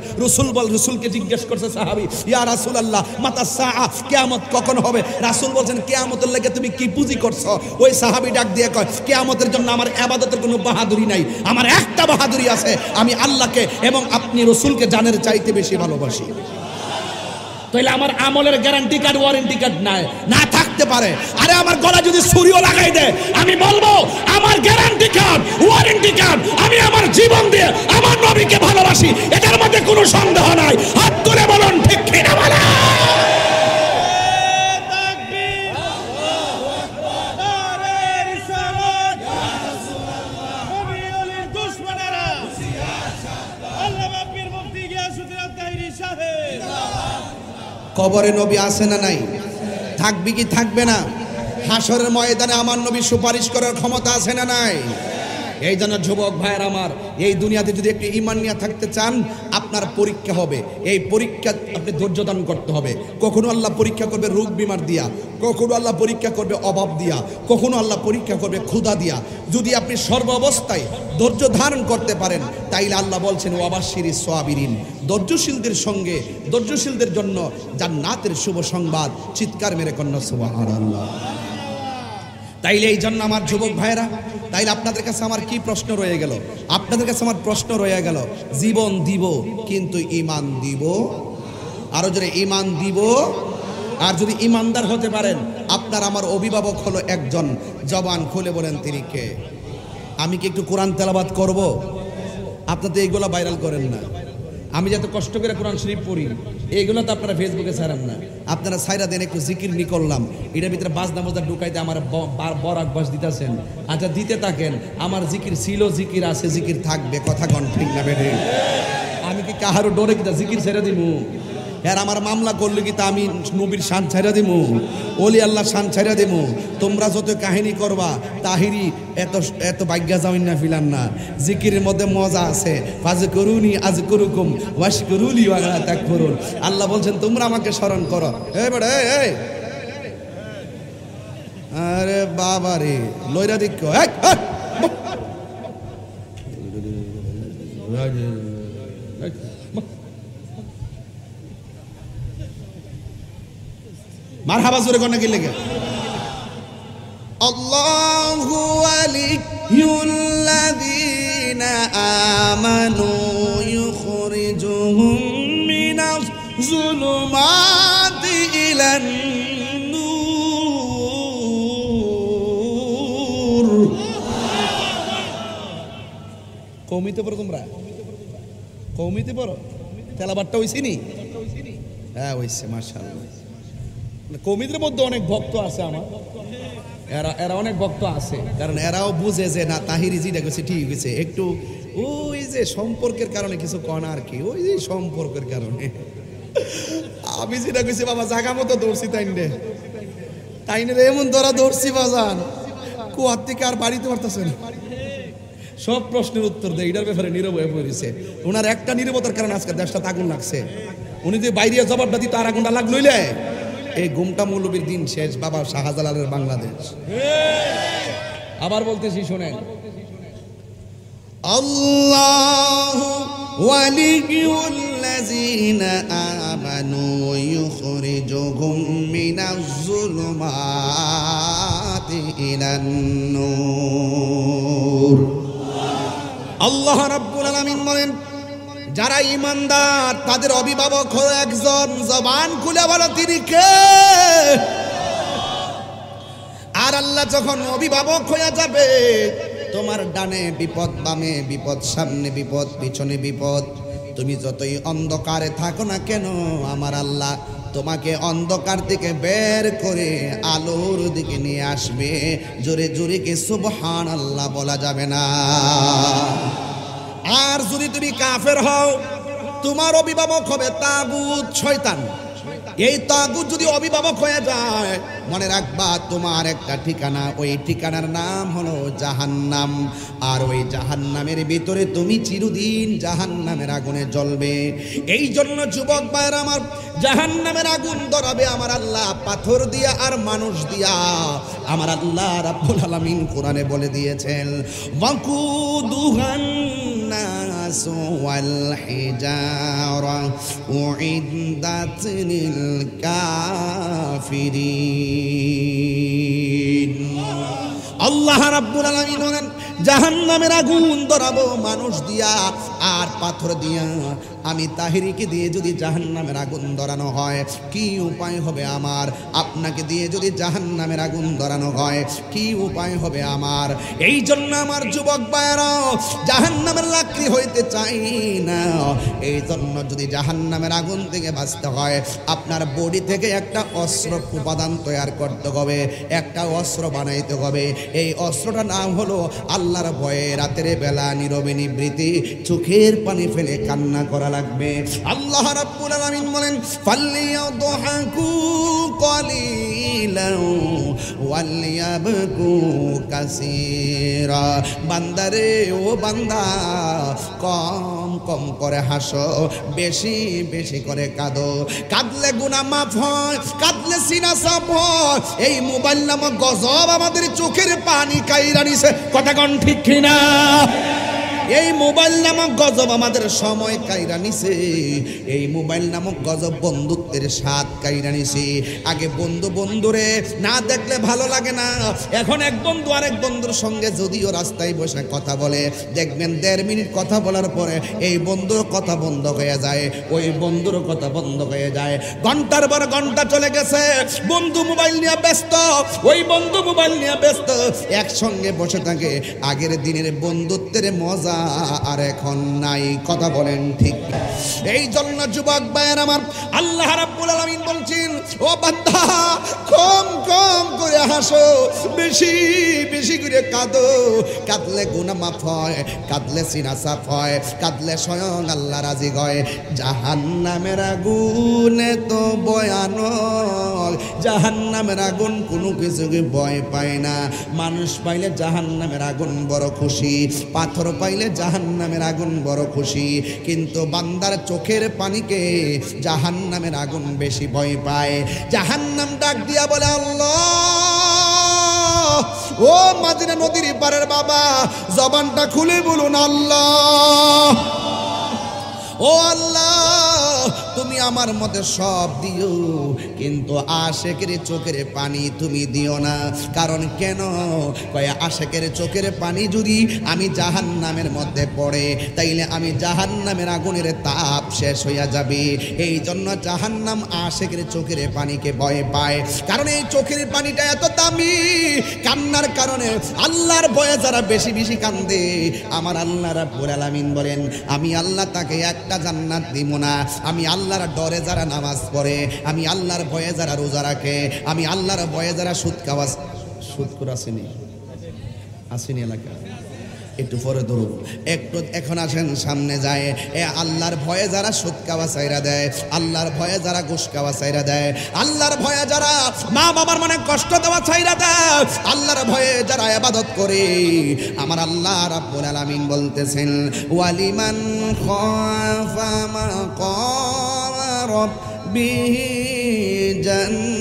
রসুলকে জিজ্ঞাসা করছে সাহাবী, ইয়া রাসূলুল্লাহ মাতা সাআ, কিয়ামত কখন হবে? রাসূল বলছেন কিয়ামতের লাগে তুমি কি পুঁজি করছো? ওই সাহাবী ডাক দিয়ে কয়, কিয়ামতের জন্য আমার ইবাদতের কোনো বাহাদুরি নাই, আমার একটা বাহাদুরি আছে, আমি আল্লাহকে এবং আপনি রসুলকে জানের চাইতে বেশি ভালোবাসি। তাইলে আমার আমলের গ্যারান্টি কার্ড ওয়ারেন্টি কার্ড নাই, না থাকতে পারে। আরে আমার গলা যদি ছুরিও লাগাই দেয় আমি বলবো আমার গ্যারান্টি কার্ড ওয়ারেন্টি কার্ড, আমি আমার জীবন দিয়ে আমার নবীকে ভালোবাসি, এটার মধ্যে কোনো সন্দেহ নাই। হাত তুলে বলুন ঠিক কিনা বলেন। কবরে নবী আছে না নাই? থাকবে কি থাকবে না? হাসরের ময়দানে আমার নবী সুপারিশ করার ক্ষমতা আছে না নাই? এই জন্য যুবক ভাইয়ের আমার, এই দুনিয়াতে যদি একটু ঈমান নিয়ে থাকতে চান আপনার পরীক্ষা হবে। এই পরীক্ষা আপনি ধৈর্য ধারণ করতে হবে। কখনো আল্লাহ পরীক্ষা করবে রোগ বিমার দিয়া, কখনো আল্লাহ পরীক্ষা করবে অভাব দিয়া, কখনো আল্লাহ পরীক্ষা করবে ক্ষুধা দিয়া। যদি আপনি সর্ব অবস্থায় ধৈর্য ধারণ করতে পারেন তাইলে আল্লাহ বলছেন ওয়াবাশশিরিস সাবিরিন, ধৈর্যশীলদের সঙ্গে ধৈর্যশীলদের জন্য জান্নাতের শুভ সংবাদ। চিৎকার মেরে কন্যা সুবহানাল্লাহ। তাইলে এই জন্য আমার যুবক ভাইরা, তাইলে আপনাদের কাছে আমার কি প্রশ্ন রয়ে গেল? আপনাদের কাছে আমার প্রশ্ন রয়ে গেল, জীবন দিব কিন্তু ঈমান দিব। আরো জোরে, ঈমান দিব। আর যদি ঈমানদার হতে পারেন, আপনার আমার অভিভাবক হলো একজন, জবান খুলে বলেন তিনি কে? আমি কি একটু কোরআন তেলাওয়াত করব? আপনারা তো এইগুলো ভাইরাল করেন না। আমি যত কষ্ট করে কোরআন শরীফ পড়ি, এইগুলো তো আপনারা ফেসবুকে ছাড়েন না। আপনারা ছাইরা দেন একটু জিকির নি করলাম, এটার ভিতরে বাজনা মজা ঢুকাইতে আমার বরাক বাস দিতেছেন। আচ্ছা দিতে থাকেন, আমার জিকির ছিল, জিকির আছে, জিকির থাকবে। কথা কন ঠিক না বেঠে? আমি কি কাহারও ডরে কিতা জিকির ছেড়ে দিমু? আর আমার মামলা করলে কি তা আমি নবীর শান ছাইরা দিমু, ওলি আল্লাহ শান ছাইরা দিমু? তোমরা যত কাহিনী করবা, তাহিরি এত এত ভাগ্যা যাওয়াই না ফিলান না। জিকিরের মধ্যে মজা আছে। ফাজ করুনি আজ করুকুম ওয়াশ করুলি ওয়ালা তাকফুরুন। আল্লাহ বলছেন তোমরা আমাকে স্মরণ করো। এই বড় এই, আরে বাবা রে, লইরা দিক মারহাবা জোরে কোন কি লেগে? আল্লাহু ওয়ালিয়ুল্লাযীনা আমানু ইউখরিজুহুম মিনাজ যুলুমাতি ইলান নূর। কওমিতে পড়ো তোমরা? কওমিতে পড়ো? তেলাওয়াতটা হইছে নি? হ্যাঁ হইছে, মাশাআল্লাহ। কওমিদের মধ্যে অনেক ভক্ত আছে আমার, এরা অনেক ভক্ত আছে, কারণ এরাও বুঝে যে না তাহিরি যেটা গেছে ঠিক গেছে। একটু ওই যে সম্পর্কের কারণে কিছু কন আর কি, ওই যে সম্পর্কের কারণে আমি যেটা গেছি বাবা জায়গা মতো দৌড়ছি, তাইনে এমন ধরা দৌড়ছি বাজান, কুয়ার থেকে আর বাড়িতে পারতেছে না। সব প্রশ্নের উত্তর দেয়, এটার ব্যাপারে নীরব হয়ে পড়েছে। ওনার একটা নীরবতার কারণে আজকে দেশটা আগুন লাগছে। উনি যে বাইরে জবাবটা দিত আর আগুনটা লাগলইলে এই গুমটা মৌলবীর দিন শেষ বাবা শাহজালালের বাংলাদেশ। আবার বলতেছি শোনেন, আল্লাহু ওয়ালিয়ুল্লাযীনা আমানু ইউখরিজুহুম মিনাজ যুলুমাতি ইলান নূর। আল্লাহ রাব্বুল আলামিন বলেন, যারা ঈমানদার তাদের অভিভাবক হলো একজন, জবান খুলে বলো তিনি কে? আর আল্লাহ যখন অভিভাবক হয়ে যাবে, তোমার ডানে বিপদ, বামে বিপদ, সামনে বিপদ, পিছনে বিপদ, তুমি যতই অন্ধকারে থাকো না কেন, আমার আল্লাহ তোমাকে অন্ধকার থেকে বের করে আলোর দিকে নিয়ে আসবে। জোরে জোরে কি সুবহানাল্লাহ বলা যাবে না? আর যদি তুমি কাফের হও, তোমার অভিভাবক হবে তাগুত, শয়তান। এই তাগুত যদি অভিভাবক হয়ে যায়, মনে রাখবা তোমার একটা ঠিকানা, ওই ঠিকানার নাম হলো জাহান্নাম। আর ওই জাহান্নামের ভিতরে তুমি চিরদিন জাহান্নামের আগুনে জ্বলবে। এই জন্য যুবক ভাইরা আমার, জাহান্নামের আগুন ধরাবে আমার আল্লাহ পাথর দিয়া আর মানুষ দিয়া। আমার আল্লাহ রাব্বুল আলামিন কোরআনে বলে দিয়েছেন, ওয়াকুদুহান নাস ওয়াল হিজারা উইদ্দাত লিল কাফিরিন। আল্লাহ রাব্বুল আলামিন বলেন, জাহান্নামের আগুন ধরাবো মানুষ দিয়া আর পাথর দিয়া। আমি তাহিরিকে দিয়ে যদি জাহান্নামের আগুন ধরানো হয়, কি উপায় হবে আমার? আপনাকে দিয়ে যদি জাহান্নামের আগুন ধরানো হয়, কি উপায় হবে আমার? এই জন্য আমার যুবক ভাইরা, জাহান্নামের লাকড়ি হইতে চাই না। এই জন্য যদি জাহান্নামের আগুন থেকে বাঁচতে হয়, আপনার বডি থেকে একটা অস্ত্র উপাদান তৈরি করতে হবে, একটা অস্ত্র বানাইতে হবে। এই অস্ত্রটার নাম হলো আল্লাহর ভয়ে রাতের বেলা নীরবে নিবৃত্তি চোখের পানি ফেলে কান্না করা লাগবে। আল্লাহ রাব্বুল আলামিন বলেন, ফালিয়াদহাকু কালিলান ওয়ালিয়াবকু কাসীরা। বান্দারে ও বান্দা, কম কম করে হাসো, বেশি বেশি করে কাঁদো। কাঁদলে গুনাহ মাফ হয়, কাঁদলে সিনা সাফ হয়। এই মোবাইল নামক গজব আমাদের চোখের পানি কাইরা নিছে। কথা কোন ঠিক কিনা? এই মোবাইল নামক গজব আমাদের সময় কাইরা নিছে, এই মোবাইল নামক গজব বন্ধুত্বের স্বাদ কাইরা নিছে। আগে বন্ধু বন্ধুরে না দেখলে ভালো লাগে না, এখন এক বন্ধু আরেক বন্ধুর সঙ্গে যদিও রাস্তায় বসে কথা বলে, দেখবেন 1.5 মিনিট কথা বলার পরে এই বন্ধুর কথা বন্ধ হয়ে যায়, ওই বন্ধুর কথা বন্ধ হয়ে যায়। ঘন্টার পর ঘন্টা চলে গেছে, বন্ধু মোবাইল নিয়ে ব্যস্ত, ওই বন্ধু মোবাইল নিয়ে ব্যস্ত, একসঙ্গে বসে থাকে। আগের দিনের বন্ধুত্বের মজা আর এখন নাই, কথা বলেন ঠিক? এই জন্য যুবক ভাইয়ের আমার, আল্লাহ রাব্বুল আলামিন বলছেন, ও বান্দা কম কম করে হাসো, বেশি বেশি করে কাঁদো। কাঁদলে গুনাহ মাফ হয়, কাঁদলে সিনা সাফ হয়, কাঁদলে স্বয়ং আল্লাহ রাজি হয়। জাহান্নামের আগুন তো ভয়ানক, জাহান্নামের আগুন কোনো কিছুকে ভয় পায় না। মানুষ পাইলে জাহান্নামের আগুন বড় খুশি, পাথর পাইলে জাহান্নামের আগুন বড় খুশি, কিন্তু বান্দার চোখের পানিকে জাহান্নামের আগুন বেশি ভয় পায়। জাহান্নাম ডাক দিয়া বলে, আল্লাহ, ও মাদিনা নদীর পারের বাবা, জবানটা খুলে বলুন আল্লাহ, ও আল্লাহ, তুমি আমার মধ্যে সব দিও, কিন্তু আশেকের চোখের পানি তুমি দিও না। কারণ কেন? কয় আশেকের চোখের পানি যদি আমি জাহান্নামের মধ্যে পড়ে, তাইলে আমি জাহান্নামের আগুনের তাপ শেষ হইয়া যাবে। এই জন্য জাহান্নাম আশেকের চোখের পানিকে ভয় পায়, কারণ এই চোখের পানিটা এত দামি। কান্নার কারণে আল্লাহর ভয়ে যারা বেশি বেশি কান্দে, আমার আল্লাহ রাব্বুল আলামিন বলেন, আমি আল্লাহ তাকে একটা জান্নাত দিব না। আমি আল্লাহর ডরে যারা নামাজ পড়ে, আমি আল্লাহর ভয়ে যারা রোজা রাখে, আমি আল্লাহর ভয়ে যারা সুদ খাওয়া, সুদ করে আসেনি আসেনি এলাকা, একটু পরে ধরুন, একটু এখন আসেন সামনে যায়। এ আল্লাহর ভয়ে যারা সুদ খাওয়া চাইরা দেয়, আল্লাহর ভয়ে যারা ঘুষ খাওয়া চাইরা দেয়, আল্লাহর ভয়ে যারা মা বাবার মানে কষ্ট দেওয়া চাইরা দেয়, আল্লাহর ভয়ে যারা ইবাদত করে, আমার আল্লাহ রাব্বুল আলামিন বলতেছেন, ওয়ালিমান খাফা মাকাম রাব্বিহি জান্নাতান,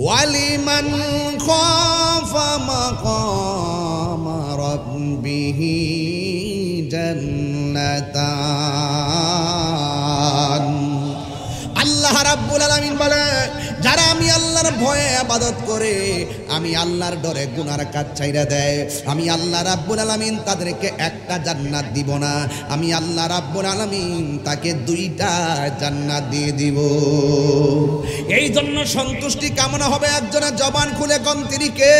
ওয়ালিমান খাফা মাকাম রাব্বিহি জান্নাতান। আল্লাহ রাব্বুল আলামিন বলে, যারা আমি আল্লাহর ভয়ে ইবাদত করে, আমি আল্লাহর ডরে গুনার কাজ ছাইরা দেয়, আমি আল্লাহ রাব্বুল আলামিন তাদেরকে একটা জান্নাত দিব না, আমি আল্লাহ রাব্বুল আলামিন তাকে 2টা জান্নাত দিয়ে দিব। এই জন্য সন্তুষ্টি কামনা হবে একজনের জবান খুলে কোন তিনি কে?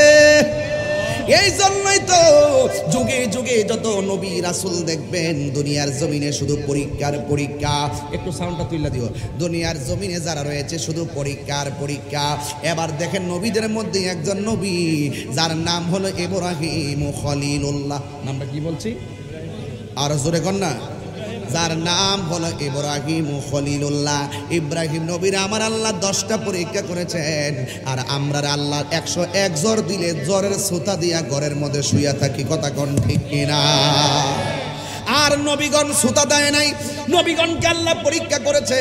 এই জন্যই তো যুগে যুগে যত নবী রাসূল দেখবেন, দুনিয়ার জমিনে শুধু পরীক্ষার পরীক্ষা। একটু সাউন্ডটা তুইলা দিও। দুনিয়ার জমিনে যারা রয়েছে শুধু পরীক্ষার পরীক্ষা। এবার দেখেন নবীদের মধ্যে একজন নবী, যার নাম হলো ইব্রাহিম খলিলুল্লাহ। নামটা কি বলছি? আর জোরে কর না। যার নাম হলো ইব্রাহিম খলিলুল্লাহ। ইব্রাহিম নবীর আমার আল্লাহ 10টা পরীক্ষা করেছেন, আর আমরা আল্লাহ 101 জ্বর দিলে জ্বরের সুতা দিয়া ঘরের মধ্যে শুইয়া থাকি, কথা কোন ঠিক কিনা? আর নবীগণ সুতা দেয় নাই, নবীগণকে আল্লাহ পরীক্ষা করেছে।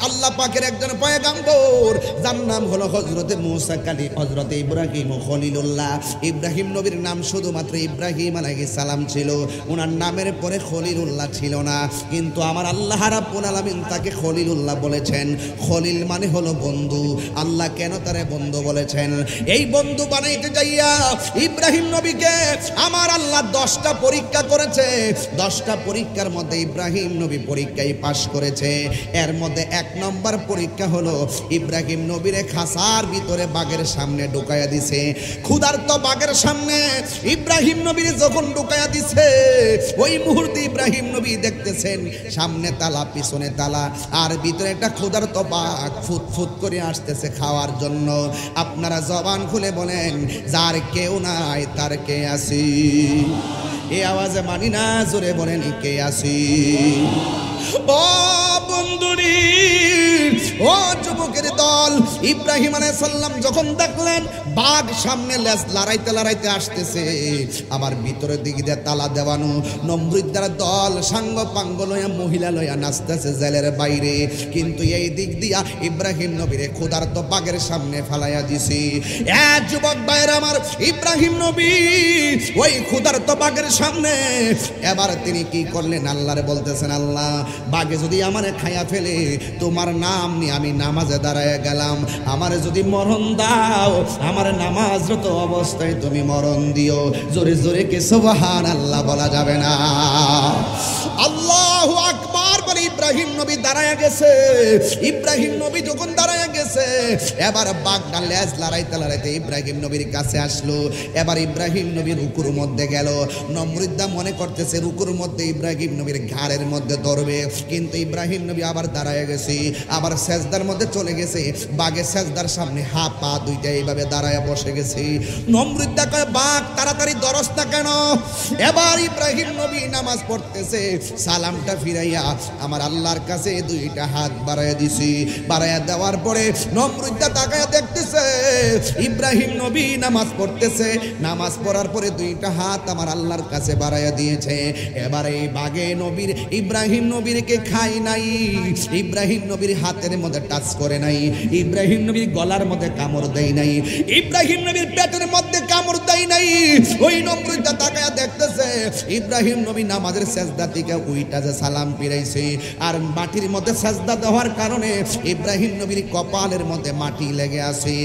আল্লাহ পাকের একজন পয়গম্বর, যার নাম হলো হযরতে মূসা কালী, হযরতে ইব্রাহিম খলিলুল্লাহ। ইব্রাহিম নবীর নাম শুধুমাত্র ইব্রাহিম আলাইহিস সালাম ছিল, ওনার নামের পরে খলিলুল্লাহ ছিল না। কিন্তু আমার আল্লাহ রাব্বুল আলামিন তাকে খলিলুল্লাহ বলেছেন। খলিল মানে হলো বন্ধু। আল্লাহ কেন তারে বন্ধু বলেছেন? এই বন্ধু বানাইতে যাইয়া ইব্রাহিম নবীকে আমার আল্লাহ 10টা পরীক্ষা করেছে। 10টা পরীক্ষার মধ্যে ইব্রাহিম নবী পরীক্ষায় পাশ করেছে। এর মধ্যে 1 নম্বর পরীক্ষা হলো ইব্রাহিম নবীরে খাসার ভিতরে বাঘের সামনে ঢুকাইয়া দিছে। ক্ষুধার্ত বাঘের সামনে ইব্রাহিম নবীরে যখন ঢুকাইয়া দিছে, ওই মুহূর্তে ইব্রাহিম নবী দেখতেছেন সামনে তালা, পিছনে তালা, আর ভিতরে একটা ক্ষুধার্ত বাঘ ফুটফুট করে আসতেছে খাওয়ার জন্য। আপনারা জবান খুলে বলেন, যার কেউ নাই তার কে আছি? এই আওয়াজে মানি না, জোরে বলেন কে আছি? ও বন্ধুরি, ও যুবকের দল, ইব্রাহিম আলাইহিস সালাম যখন দেখলেন বাঘ সামনে লেজ লড়াইতে লড়াইতে আসতেছে, আবার ভিতরের দিকে দিয়ে তালা দেওয়ানো, নমরুদের দল সাঙ্গ পাঙ্গ লয়া মহিলা লয়া নাচতেছে জেলের বাইরে, কিন্তু এই দিক দিয়া ইব্রাহিম নবীরে ক্ষুধার্ত বাঘের সামনে ফালাইয়া দিছে। এক যুবক ভাইরা আমার, ইব্রাহিম নবী ওই ক্ষুধার্ত বাঘের সামনে এবার তিনি কি করলেন, আল্লাহরে বলতেছেন, আল্লাহ বাঘে যদি আমারে খাইয়া ফেলে, তোমার নাম নিয়ে আমি নামাজে দাঁড়ায় গেলাম, আমারে যদি মরণ দাও, আমার নামাজরত অবস্থায় তুমি মরণ দিও। জোরে জোরে কে সুবহানাল্লাহ বলা যাবে না? আল্লাহু আকবার বলে ইব্রাহিম নবী দাঁড়ায় গেছে। ইব্রাহিম নবী যখন দাঁড়ায় গেছে, এবার বাঘটা লেজ লড়াইতে লড়াইতে ইব্রাহিম নবীর কাছে আসলো। এবার ইব্রাহিম নবী রুকুর মধ্যে গেল। নমরুদ্দা মনে করতেছে রুকুর মধ্যে ইব্রাহিম নবীর ঘাড়ের মধ্যে ধরবে, কিন্তু ইব্রাহিম নবী আবার দাঁড়ায় গেছে, আবার সেজদার মধ্যে চলে গেছে। বাঘের সেজদার সামনে হাত পা দুইটা এইভাবে দাঁড়ায় বসে গেছে। নমরুদ্দা কয়, বাঘ তাড়াতাড়ি দরস না কেন? এবার ইব্রাহিম নবী নামাজ পড়তেছে, সালামটা ফিরাইয়া আমার আল্লাহর কাছে দুইটা হাত বাড়াইয়া দিছি। বাড়াইয়া দেওয়ার পরে নমরুদ্দা তাকায় দেখতেছে ইব্রাহিম নবী নামাজ পড়তেছে। নামাজ পড়ার পরে দুইটা হাত আমার আল্লাহর কাছে বাড়াইয়া দিয়েছে। এবার এই বাঘে নবীর ইব্রাহিম নবীরকে খাই নাই, ইব্রাহিম নবীর হাতের মধ্যে টাচ করে নাই, ইব্রাহিম নবীর গলার মধ্যে কামড় দেয় নাই, ইব্রাহিম নবীর পেটের মধ্যে কামড় দেয় নাই। ওই নমরুদ্দা তাকায় দেখতেছে ইব্রাহিম নবী নামাজের সেজদা থেকে উইটা যে সালাম ফিরাইছে, আর মাটির মধ্যে সেজদা দেওয়ার কারণে ইব্রাহিম নবীর কপালের মধ্যে মাটি লেগে আছে।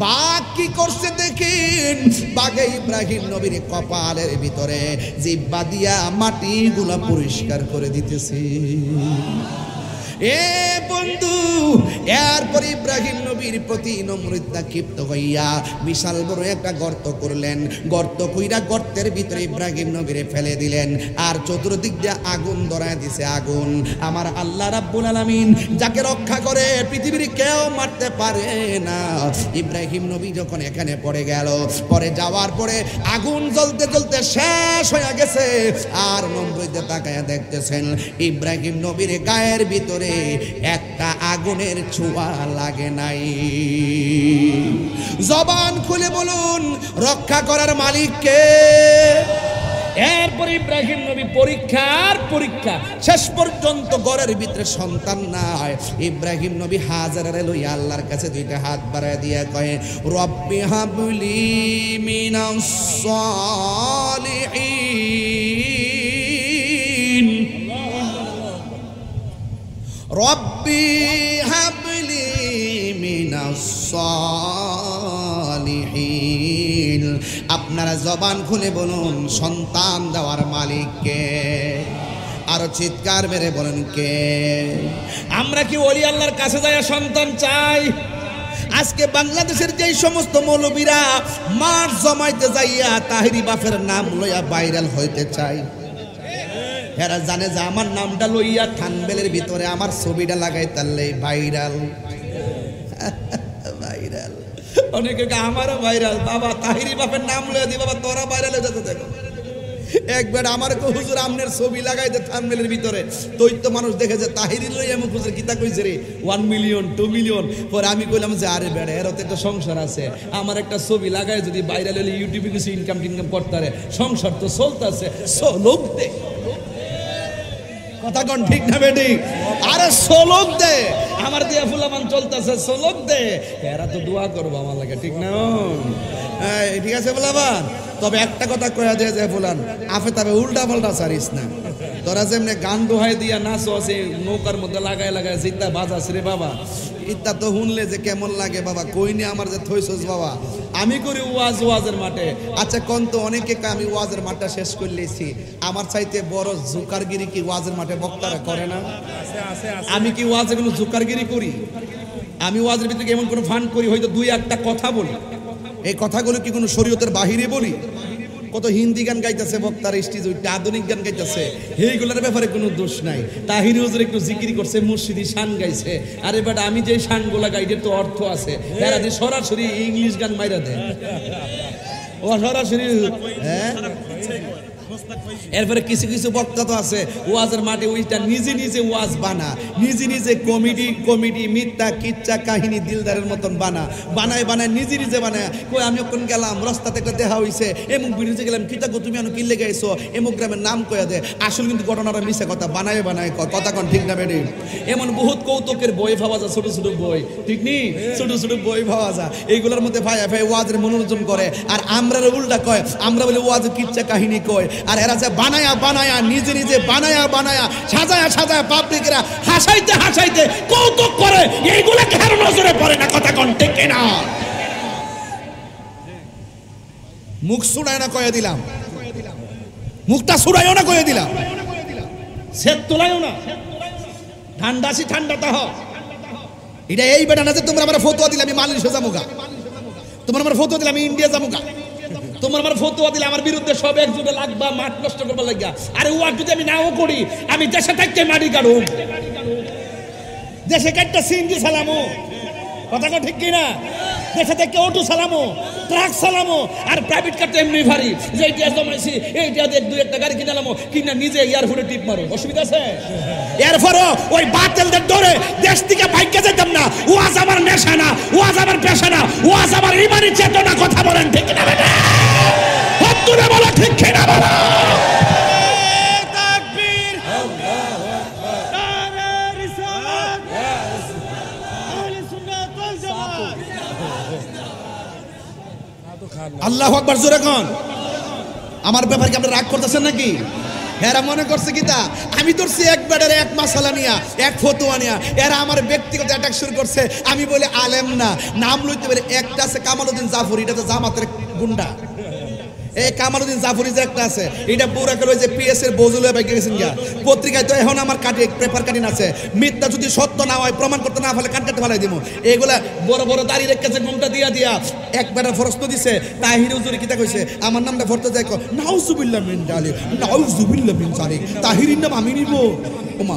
বাঘ কি করছে দেখেন, বাঘে ইব্রাহিম নবীর কপালের ভিতরে জিহ্বা দিয়া মাটিগুলা পরিষ্কার করে দিতেছে। এ বন্ধু, এরপর ইব্রাহিম নবীর প্রতি নমরুদ্দা ক্ষিপ্ত হইয়া বিশাল বড় একটা গর্ত করলেন। গর্ত কইরা গর্তের ভিতরে ইব্রাহিম নবীরে ফেলে দিলেন, আর চতুর্দিক দিয়ে আগুন ধরায় দিছে। আগুন আমার আল্লাহ রাব্বুল আলামিন যাকে রক্ষা করে পৃথিবীর কেউ মারতে পারে না। ইব্রাহিম নবী যখন এখানে পড়ে গেল, পরে যাওয়ার পরে আগুন জ্বলতে জ্বলতে শেষ হয়ে গেছে। আর নমরুদ্দা তাকায়া দেখতেছেন ইব্রাহিম নবীর গায়ের ভিতরে একটা আগুনের ছোঁয়া লাগে নাই। জবান খুলে বলুন, রক্ষা করার মালিক কে? এরপর ইব্রাহিম নবী পরীক্ষার পরীক্ষা, শেষ পর্যন্ত ঘরের ভিতরে সন্তান নাই। ইব্রাহিম নবী হাজারে লইয়া আল্লাহর কাছে দুইটা হাত বাড়ায় দিয়ে কয়, রব্বি হাবলি মিনাস সালিহিন, রব্বি হাবলি মিনাস সালিহিন। আপনারা জবান খুলে বলুন, সন্তান দেওয়ার মালিক কে? আরো চিৎকার মেরে বলেন কে? আমরা কি ওলি আল্লাহর কাছে যাইয়া সন্তান চাই? আজকে বাংলাদেশের যেই সমস্ত মৌলবীরা মাঠ জমাইতে যাইয়া তাহিরি বাপের নাম লইয়া ভাইরাল হইতে চায়, এরা জানে যে আমার নামটা লইয়া থানবেলের ভিতরে আমার ছবিটা লাগাই তাহলে ভাইরাল। ভাইরাল অনেকে আমারও ভাইরাল, বাবা তাহিরি বাপের নাম লইয়া দি, বাবা তোরা ভাইরাল হয়ে যেতে দেখো। একবার আমার হুজুর আমনের ছবি লাগাইতে থানবেলের ভিতরে, তুই তো মানুষ দেখে যে তাহিরি লইয়া মুখ হুজুর কিতা কইছে রে 1 মিলিয়ন 2 মিলিয়ন। পরে আমি কইলাম যে আরে বেড়া, এর তো একটা সংসার আছে, আমার একটা ছবি লাগাই যদি ভাইরাল হলে ইউটিউবে কিছু ইনকাম টিনকাম করতে পারে, সংসার তো চলতেছে। লোক দে, কথা কোন ঠিক না বেটি? আরে সোলক দে, আমার দিয়া ফুলামান চলতেছে, সোলক দে। এরা তো দোয়া করবো আমার লাগে, ঠিক না? ঠিক আছে ফুলামান, তবে একটা কথা কয়া যায় যে ফুলান আফে তবে উল্টা পাল্টা সারিস না। তোরা যেমনি গান দোহাই দিয়া নাচো আছে নৌকার মধ্যে লাগাই লাগাই জিতা বাজাস রে বাবা, ইত্যা তো শুনলে যে কেমন লাগে বাবা, কইনি আমার যে থইছস বাবা। আমি করি ওয়াজের মাঠে। আচ্ছা কোন তো অনেকে আমি ওয়াজের মাঠটা শেষ করলেছি, আমার চাইতে বড় জুকারগিরি কি ওয়াজের মাঠে বক্তারা করে না? আমি কি ওয়াজে কোনো জুকারগিরি করি? আমি ওয়াজের ভিতরে এমন কোনো ফান করি হয়তো দুই একটা কথা বলি, এই কথাগুলো কি কোনো শরীয়তের বাহিরে বলি? কত হিন্দি গান গাইতেছে বক্তার স্টেজ, ওইটা আধুনিক গান গাইতেছে, এইগুলোর ব্যাপারে কোনো দোষ নাই। তাহিরি হুজুর একটু জিকির করছে, মুর্শিদি শান গাইছে, আরে বাট আমি যে শানগুলা গাইদের তো অর্থ আছে, এরা যে সরাসরি ইংলিশ গান মাইরা দেয়, ও সরাসরি। হ্যাঁ এরপরে কিছু কিছু বক্তা তো আছে ওয়াজের মাঠে ওইটা নিজে নিজে ওয়াজ বানা, নিজে নিজে কমেডি মিথ্যা কিচ্ছা কাহিনী দিলদারের মতন বানায় নিজে নিজে বানায়। কই আমি কোন গেলাম রাস্তাতে একটা দেখা হইছে, এমন বিরিজে গেলাম, কিতা গো তুমি কি লেগে আইছো, এমন গ্রামের নাম কয়া দে, আসল কিন্তু ঘটনাটা মিশে কথা বানায় কথা কোন ঠিক না বেডি। এমন বহুত কৌতুকের বই পাওয়া যায়, ছোট ছোট বই, ঠিক নি, ছোট ছোট বই পাওয়া যায়, এইগুলোর মধ্যে ভাই ওয়াজের মনোরঞ্জন করে। আর আমরা উল্টা কয়, আমরা বলে ওয়াজের কিচ্ছা কাহিনী কয়, আর এরা যে বানায়া নিজে নিজে বানায়া সাজায়া পাবলিকরা হাসাইতে কৌতুক করে, এইগুলা কার নজরে পড়ে না কথা কোন ঠিক না। মুখ ছুড়ায় না কয়ে দিলাম, মুখটা ছুড়াইও না কয়ে দিলাম, সেট তোলাইও না, ঠান্ডাটা হ। এটা এই বেটা না যে তোমরা আমার ফতোয়া দিলে আমি মালয়েশিয়া যামুগা, তোমার আমার ফতোয়া দিলে আমি ইন্ডিয়া যামুগা, তোমার আমার ফতোয়া দিলে আমার বিরুদ্ধে সব একজোটে লাগবা, মাঠ নষ্ট করবার লাগা। আরে ওয়ার যদি আমি নাও করি, আমি দেশে থাকতে মাটি কাটুম, দেশে কাটটা সিএনজি চালামো, কথা ঠিক কিনা, দেশে থেকে অটো চালামো, ট্রাক চালামো, আর প্রাইভেট কারটা এমনি ভারী, যে এইটা জমাইছি এইটা দিয়ে 2-1টা গাড়ি কিনালামো, কিনা নিজে এয়ারপোর্টে টিপ মারো, অসুবিধা আছে? এরপরও ওই বাতিলদের ডরে দেশ থেকে বাইকে যেতাম না। ওয়াজ আমার নেশা না, ওয়াজ আমার পেশা না, ওয়াজ আমার ইমানি চেতনা। কথা বলেন ঠিক কিনা বেটা? হত্তুরে বলো ঠিক কিনা বলো? তাকবীর, নারে রিসালাত, আহলে সুন্নাত ওয়াল জামাত। আল্লাহু আকবার, জোরে কোন। আমার ব্যাপারে কি আপনারা রাগ করতেছেন নাকি? এরা মনে করছে কি তা আমি ধরছি এক বেডারে এক মাসালা নিয়া, এক ফতোয়া নিয়া, এরা আমার ব্যক্তিগত অ্যাটাক শুরু করছে। আমি বলে আলেম না, নাম লইতে পারে। একটা আছে কামালউদ্দিন জাফরি, এটা তো জামাতের গুন্ডা। এই কামালউদ্দিন জাফরি যে একটা আছে, এটা পুরা করে যে পিএস এর বজুলে বাইকে গেছেন গিয়া। পত্রিকায় তো এখন আমার পেপার কাটিং আছে, মিথ্যা যদি সত্য না হয়, প্রমাণ করতে না পারলে কাটতে ফেলাই দিব। এগুলা বড় বড় দাড়ি রেখেছে, ঘুমটা দিয়া একবার ফরস্ত দিছে। তাহির হুজুর কিতা কইছে, আমার নামটা ফরতে যায়, নাউজুবিল্লাহ মিন জালিক, নাউজুবিল্লাহ মিন জালিক। তাহিরির নাম আমি নিব? ওমা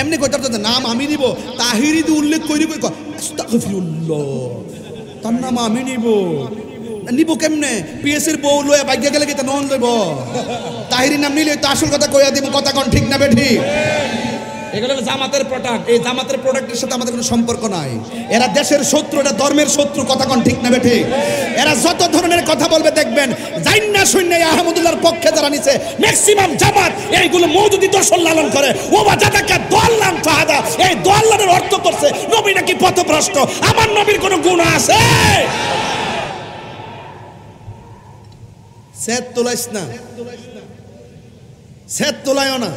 এমনি কইতার তো নাম আমি নিব, তাহিরি দি উল্লেখ কইরি কই আস্তাগফিরুল্লাহ, তার নাম আমি নিব কেমনে? পিএস এর বউ লয়ে বাইকে গেলে কি তা নন লইব? তাহিরি নাম নিলে তো আসল কথা কইয়া দিব। কথা কোন ঠিক না বেঠি? এগুলো জামাতের প্রোডাক্ট। এই জামাতের প্রোডাক্টের সাথে আমাদের কোনো সম্পর্ক নাই। এরা দেশের শত্রু, এটা ধর্মের শত্রু। কথা কোন ঠিক না বেঠি? এরা যত ধরনের কথা বলবে দেখবেন, জাইন্না শূন্য আহমদুল্লাহর পক্ষে যারা নিছে ম্যাক্সিমাম জামাত এইগুলো মওদুদি দর্শন লালন করে। ওবা জাদাকা দোয়াল্লাম ফাহাদা, এই দোয়াল্লানের অর্থ করছে নবী নাকি পথভ্রষ্ট। আমার নবীর কোনো গুণ আছে? সেট তোলাইস না, সেট তোলাইও না।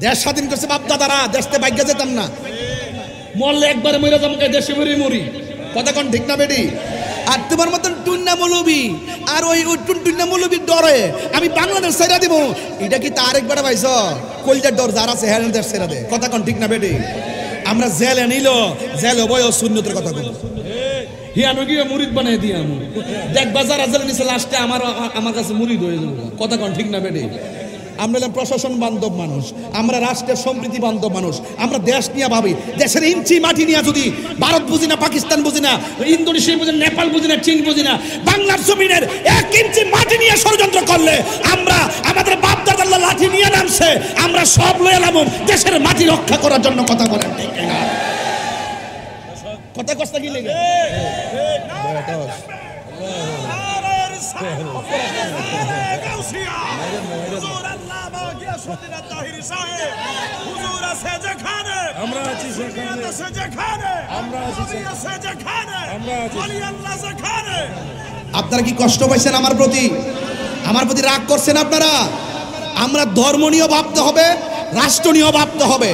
দেশ স্বাধীন করছে বাপ দাদারা, দেশতে বাইকে যেতাম না, মরলে একবারে মরে যাবো, দেশে মরি। কথা কোন ঠিক না বেটি? আর তোমার মতন টুন্না মৌলবি আর ওই টুন্না মৌলবির ডরে আমি বাংলাদেশ ছেড়ে দিব, এটা কি তার একবার পাইছ? কলজার ডর যার আছে হ্যাঁ দেশ ছেড়ে দে। কথা কোন ঠিক না বেটি? আমরা জেলে নিল, জেলে বয় শূন্যতের কথা বলবো, হিয়ানো গিয়ে মুরিদ বানাই দিয়ে আমি দেখ বাজার আজার নিচে লাস্টে আমার কাছে মুরিদ হয়ে যাবো। কথা কোন ঠিক না বেটি? আমরা হলাম প্রশাসন বান্ধব মানুষ, আমরা রাষ্ট্রের সম্প্রীতি বান্ধব মানুষ, আমরা দেশ নিয়ে ভাবি। দেশের ইঞ্চি মাটি নিয়ে যদি ভারত বুঝি না, পাকিস্তান বুঝি না, ইন্দোনেশিয়া বুঝি না, নেপাল বুঝি না, চীন বুঝি না, বাংলার জমিনের 1 ইঞ্চি মাটি নিয়ে ষড়যন্ত্র করলে আমরা আমাদের বাপ দাদার লাঠি নিয়ে নামছে, আমরা সব লয়ে এলাম দেশের মাটি রক্ষা করার জন্য। কথা বলেন ঠিক না? কথা কষ্ট কি লেগে আপনারা কি কষ্ট পাইছেন আমার প্রতি? আমার প্রতি রাগ করছেন আপনারা? আমরা ধর্ম নিয়েও ভাবতে হবে, রাষ্ট্র নিয়েও ভাবতে হবে।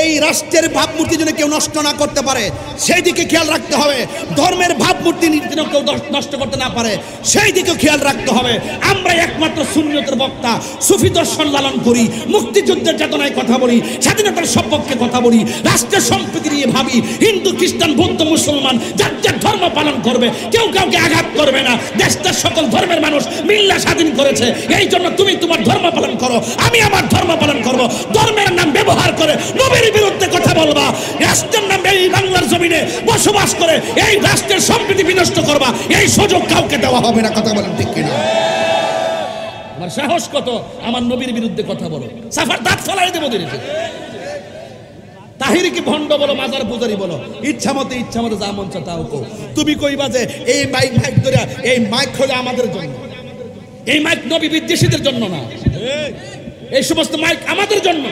এই রাষ্ট্রের ভাবমূর্তি যেন কেউ নষ্ট না করতে পারে সেই দিকে খেয়াল রাখতে হবে। ধর্মের ভাবমূর্তি যেন কেউ নষ্ট করতে না পারে সেই দিকে খেয়াল রাখতে হবে। আমরা একমাত্র সুন্নিয়তের বক্তা, সুফি দর্শন লালন করি, মুক্তিযুদ্ধের চেতনায় কথা বলি, স্বাধীনতার সপক্ষে কথা বলি, রাষ্ট্রের সম্প্রীতি নিয়ে ভাবি। হিন্দু, খ্রিস্টান, বৌদ্ধ, মুসলমান যার যার ধর্ম পালন করবে, কেউ কাউকে আঘাত করবে না। দেশটার সকল ধর্মের মানুষ মিল্লা স্বাধীন করেছে, এই জন্য তুমি তোমার ধর্ম পালন করো, আমি আমার ধর্ম পালন করবো। ধর্মের নাম ব্যবহার করে নবীর বিরুদ্ধে কথা বলবা, রাষ্ট্রের নামে এই বাংলার জমিনে বসবাস করে এই রাষ্ট্রের সম্প্রীতি বিনষ্ট করবা, এই সুযোগ কাউকে দেওয়া হবে না। কথা বলেন ঠিক কিনা? আমার সাহস কত আমার নবীর বিরুদ্ধে কথা বলো, সাফার দাঁত ফলাই দেবো দিয়েছে। তাহিরি কি ভণ্ড বলো, মাজার পূজারি বলো, ইচ্ছা মতো যা মন চায় তাও কো। তুমি কইবা যে এই মাইক ধরে, এই মাইক হলো আমাদের জন্য, এই মাইক নবী বিদ্বেষীদের জন্য না, এই সমস্ত মাইক আমাদের জন্য।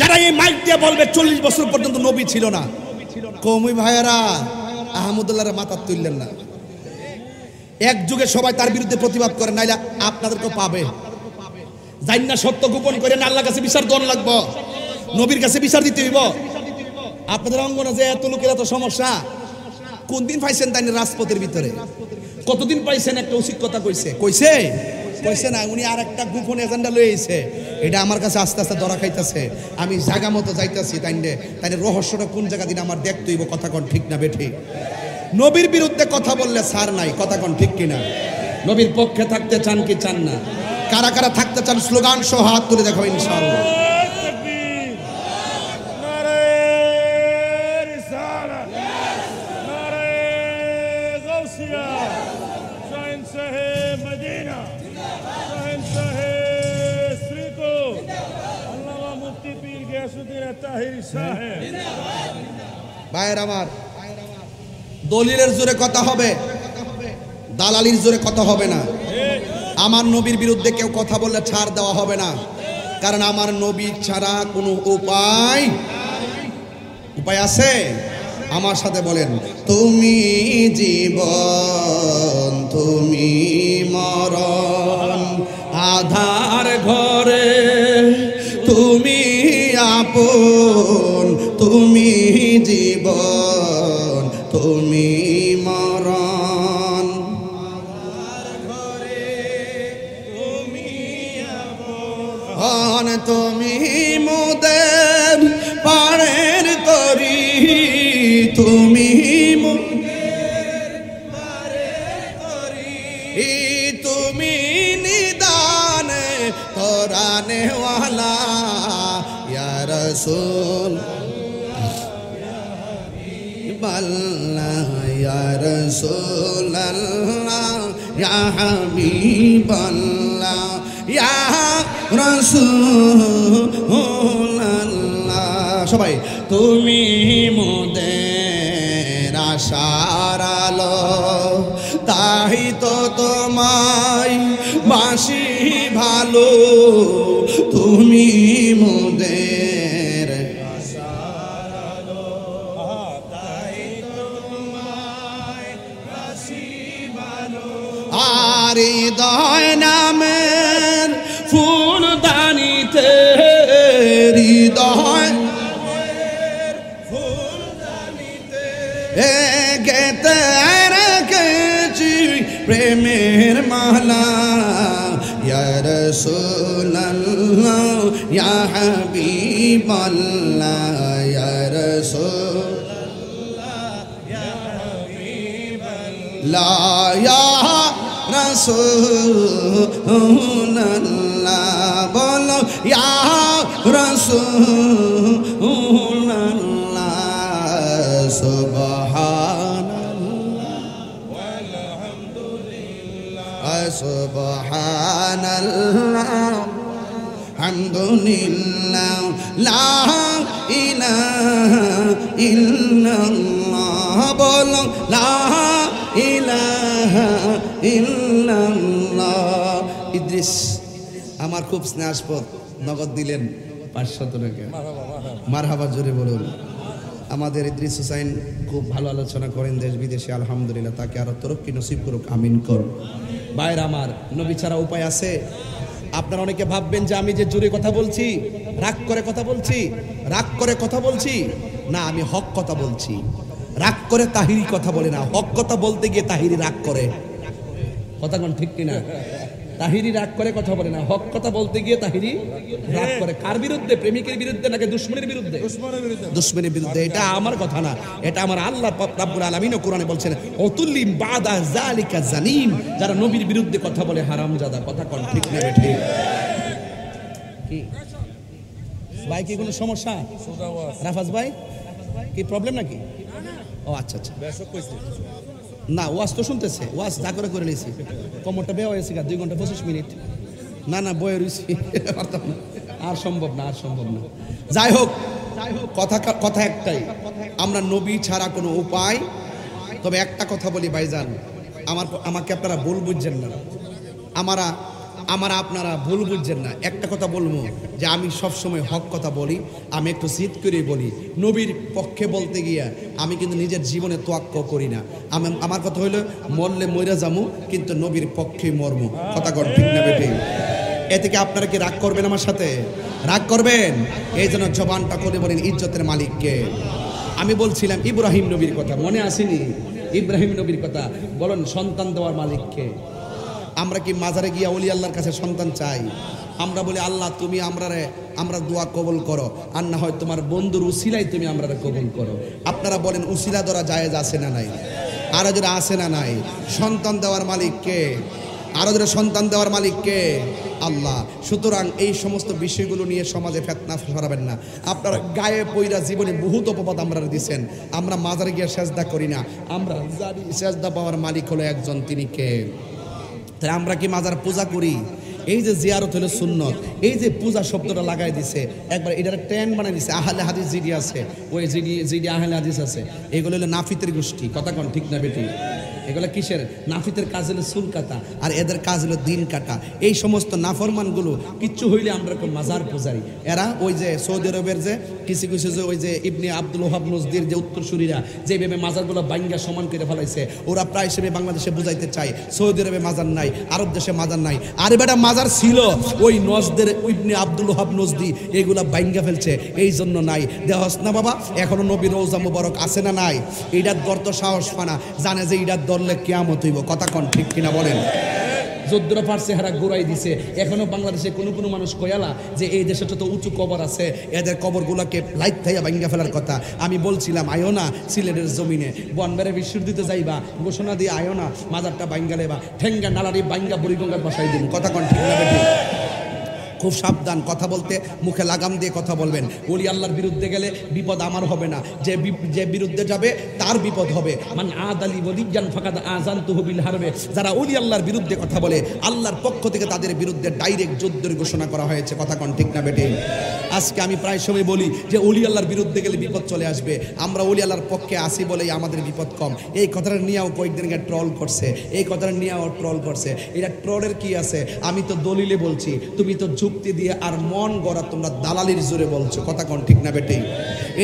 যারা এই মাইক দিয়ে বলবে 40 বছর পর্যন্ত নবী ছিল না, কৌমি ভাইয়েরা আহমদুল্লাহর মাথা তুললেন না। এক যুগে সবাই তার বিরুদ্ধে প্রতিবাদ করে, নাইলে আপনাদেরকে পাবে। জানি না সত্য গোপন করে না, আল্লাহর কাছে বিচার দন লাগবো, নবীর কাছে বিচার দিতে হইব। আপনাদের অঙ্গনে যে এত লোকের এত সমস্যা, কোন দিন পাইছেন তাই রাজপথের ভিতরে? কতদিন পাইছেন? একটা উচিত কথা কইছে কইছে না, উনি আর একটা গোপন এজেন্ডা লয়ে আইছে। এটা আমার কাছে আস্তে আস্তে ধরা খাইতেছে। আমি জায়গা মতো যাইতেছি, তাই রহস্যটা কোন জায়গা দিন আমার দেখতে হইব। কথা কোন ঠিক না বেঠিক? নবীর বিরুদ্ধে কথা বললে ছাড় নাই, কথা কোন ঠিক কিনা? নবীর পক্ষে থাকতে চান কি চান না? কারা কারা থাকতে চান স্লোগান সহ হাত তুলে দেখাবো ইনশাআল্লাহ। ভাইয়ের আমার, দলিলের জোরে কথা হবে, দালালির জোরে কথা হবে না। আমার নবীর বিরুদ্ধে কেউ কথা বললে ছাড় দেওয়া হবে না, কারণ আমার নবী ছাড়া কোনো উপায় আছে? আমার সাথে বলেন, তুমি জীবন তুমি মরণ, আধার ঘরে তুমি আপন, তুমি জীবন তুমি মরণ, তুমি মোদের পারের তরি, তুমি তুমি নিদানে তোরানে ওয়ালা ইয়া রাসূল আল্লাহ, ইয়া রাসূলুল্লাহ, ইয়া হাবিবাল্লাহ, ইয়া রাসূলুল্লাহ। সবাই তুমি মোদের আশার আলো, তাই তো তোমায় বাসি ভালো, তুমি মোদের আশার আলো, তাই তো তোমায় বাসি ভালো। আর হৃদয় নামের ফুলদানিতে, হৃদয় ফুলদানিতে গেতে রেখেছি প্রেমের মালা, ইয়া রাসূলুল্লাহ, ইয়া হাবিবাল্লাহ, ইয়া রাসূলুল্লাহ, ইয়া হাবিবাল্লাহ, ইয়া রাসূলুল্লাহ, বলো ইয়া রাসূলুল্লাহ। সুবহানাল্লাহ ওয়ালহামদুলিল্লাহ, সুবহানাল্লাহ হামদুলিল্লাহ, লা ইলাহা ইল্লাল্লাহ, বলো লা ইলাহা ইল্লাল্লাহ। ইদ্রিস আমার খুব স্নেহাস্পদ, নগদ দিলেন 500 টাকা। মারহাবা জোরে বলুন। আমাদের ইদ্রিস হুসাইন খুব ভালো আলোচনা করেন দেশ বিদেশে, আলহামদুলিল্লাহ, তাকে আরো তরক্কি নসিব করুক, আমিন করুন। ভাইরা আমার, নবী ছাড়া উপায় আছে? আপনারা অনেকে ভাববেন যে আমি যে জোরে কথা বলছি, রাগ করে কথা বলছি, না, আমি হক কথা বলছি। রাগ করে তাহিরি কথা বলে না, হক কথা বলতে গিয়ে তাহিরি রাগ করে। কথা কোন ঠিক কিনা? তাহিরি রাগ করে কথা বলে না, হক কথা বলতে গিয়ে তাহিরি রাগ করে। কার বিরুদ্ধে? প্রেমিকের বিরুদ্ধে নাকি দুশমনের বিরুদ্ধে? দুশমনের বিরুদ্ধে। এটা আমার কথা না, এটা আমার আল্লাহ রাব্বুল আলামিন কোরআনে বলছেন, অতুল্লিম বাদা যালিকা জানিম, যারা নবীর বিরুদ্ধে কথা বলে হারামজাদা। কথা কোন ঠিক না? ঠিক কি ভাই? কি কোনো সমস্যা রাফাজ ভাই? কি প্রবলেম নাকি? ও আচ্ছা আচ্ছা, না ওয়াজ তো শুনতেছে, ওয়াজ যা করে নিয়েছি। কমরটা বেয়া হয়েছে 2 ঘন্টা 25 মিনিট। না না বইয়ের রুচি পারতাম না, আর সম্ভব না, আর সম্ভব না। যাই হোক, কথা একটাই, আমরা নবী ছাড়া কোনো উপায়। তবে একটা কথা বলি ভাইজান, আমাকে আপনারা ভুল বুঝছেন না, আপনারা ভুল বুঝছেন না। একটা কথা বলবো যে আমি সবসময় হক কথা বলি, আমি একটু জিদ করে বলি। নবীর পক্ষে বলতে গিয়া আমি কিন্তু নিজের জীবনে তোয়াক্ক করি না। আমার কথা হইলো মরলে মইরা যামু, কিন্তু নবীর পক্ষে মরমু। কথা কর ঠিক না বেটে? এ থেকে আপনারা কি রাগ করবেন আমার সাথে? রাগ করবেন? এই জন্য জবানটা করে বলেন ইজ্জতের মালিককে। আমি বলছিলাম ইব্রাহিম নবীর কথা, মনে আসেনি? ইব্রাহিম নবীর কথা বলেন, সন্তান দেওয়ার মালিককে। আমরা কি মাজারে গিয়া ওলি আল্লাহর কাছে সন্তান চাই? আমরা বলি আল্লাহ তুমি আমরা দোয়া কবুল করো, আর না হয় তোমার বন্ধুর উসিলাই তুমি আমরা কবুল করো। আপনারা বলেন উসিলা ধরা জায়েজ আছে না নাই? আরো যারা আছে না নাই? সন্তান দেওয়ার মালিককে, আরো যারা সন্তান দেওয়ার মালিককে আল্লাহ। সুতরাং এই সমস্ত বিষয়গুলো নিয়ে সমাজে ফেতনা ছড়াবেন না। আপনারা গায়ে পইরা জীবনে বহুত অপবাদ আমরা দিচ্ছেন। আমরা মাজারে গিয়ে সেজদা করি না, আমরা জানি সেজদা পাওয়ার মালিক হলো একজন, তিনি কে? তাহলে আমরা কি মাজার পূজা করি? এই যে জিয়ারত হলো সুন্নত, এই যে পূজা শব্দটা লাগাই দিছে একবার, এটার ট্রেন্ড বানাই দিছে। আহলে হাদিস জিডি আছে, ওই জিডি আহলে হাদিস আছে, এগুলো হলো নাফিতের গোষ্ঠী। কথা কন ঠিক না বেটি? এগুলো কিসের? নাফিতের কাজ হলো চুল কাটা, আর এদের কাজ হলো দিন কাটা। এই সমস্ত নাফরমানগুলো কিচ্ছু হইলে আমরা মাজার পূজারি। এরা ওই যে সৌদি আরবের যে কিছু কিছু যে ওই যে ইবনে আব্দুল ওহাব নজদির যে উত্তরসূরিরা যেভাবে মাজারগুলো বাইঙ্গা সমান করে ফেলাইছে, ওরা প্রায় হিসেবে বাংলাদেশে বুঝাইতে চায় সৌদি আরবে মাজার নাই, আরব দেশে মাজার নাই। আর বেটা মাজার ছিল, ওই নজদের ইবনে আব্দুল ওহাব নজদি এগুলা বাইঙ্গা ফেলছে, এই জন্য নাই। দেহস না বাবা, এখনো নবী রওজা মুবারক আছে না নাই? এইটার দর সাহস পানা, জানে যে এইটার ধরলে কিয়ামত হইব। কথা কন ঠিক কিনা বলেন? যদ্দুরা পারছে হারা গোড়াই দিছে। এখনো বাংলাদেশে কোনো মানুষ কয়ালা যে এই দেশে যত উঁচু কবর আছে, এদের কবরগুলোকে লাইট থাইয়া ভাঙ্গা ফেলার কথা। আমি বলছিলাম আয়ো না সিলেটের জমিনে বনবেড়ে বিশ্বর দিতে যাইবা, ঘোষণা দিয়ে আয়ো না, মাজারটা ভাঙ্গা লেবা, ঠেঙ্গা নালারি ভাঙ্গা বুড়িগঙ্গার বসাই দিন। কথা কন ঠিক না বেটি? খুব সাবধান, কথা বলতে মুখে লাগাম দিয়ে কথা বলবেন। ওলি আল্লাহর বিরুদ্ধে গেলে বিপদ আমার হবে না, যে বিরুদ্ধে যাবে তার বিপদ হবে। মান আদালি ওলিয়ান ফাকাদ আযানতুহু বিল হারবে। যারা ওলি আল্লাহর বিরুদ্ধে কথা বলে, আল্লাহর পক্ষ থেকে তাদের বিরুদ্ধে ডাইরেক্ট যুদ্ধের ঘোষণা করা হয়েছে। কথা কন ঠিক না বেটে? আজকে আমি প্রায় সময় বলি যে ওলি আল্লাহর বিরুদ্ধে গেলে বিপদ চলে আসবে, আমরা ওলি আল্লাহর পক্ষে আসি বলেই আমাদের বিপদ কম। এই কথাটা নিয়েও কয়েকদিন আগে ট্রল করছে, এই কথাটা নিয়েও ট্রল করছে। এটা ট্রলের কি আছে? আমি তো দলিলে বলছি, তুমি তো যুক্তি দিয়ে আর মন গড়া তোমরা দালালির জোরে বলছো। কথা কোন ঠিক না বেটে?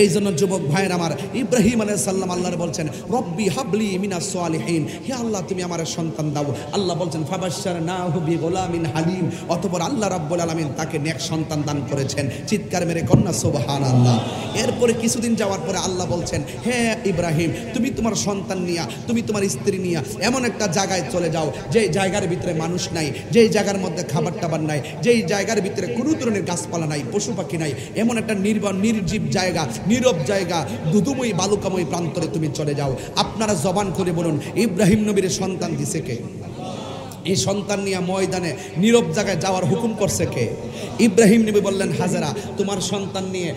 এই জন্য যুবক ভাইয়ের আমার, ইব্রাহিম আলাইহিস সালাম আল্লাহর বলছেন রব্বি হাবলি মিনাস সালিহিন, হে আল্লাহ তুমি আমার সন্তান দাও। আল্লাহ বলছেন ফাবাশশারনাহু বিগুলামিন হালিম, অতঃপর আল্লাহ রাব্বুল আলামিন তাকে নেক সন্তান দান করেছেন। চিৎকার মেরে কন্যা সুবহানাল্লাহ। এরপরে কিছুদিন যাওয়ার পরে আল্লাহ বলছেন হে ইব্রাহিম তুমি তোমার সন্তান নিয়া, তুমি তোমার স্ত্রী নিয়া এমন একটা জায়গায় চলে যাও যেই জায়গার ভিতরে মানুষ নাই, যেই জায়গার মধ্যে খাবার টাবার নাই, যেই জায়গার ভিতরে কোনো ধরনের গাছপালা নাই, পশু পাখি নাই, এমন একটা নির্জীব জায়গা, নীরব জায়গা, দুধুময় বালুকাময় প্রান্তরে তুমি চলে যাও। আপনারা জবান করে বলুন ইব্রাহিম নবীর সন্তান দিছে কে? এই সন্তান নিয়ে ময়দানে নীরব জায়গায় যাওয়ার হুকুম করছে কে? ইব্রাহিম নবী বললেন হাজেরা তোমার সন্তান নিয়ে,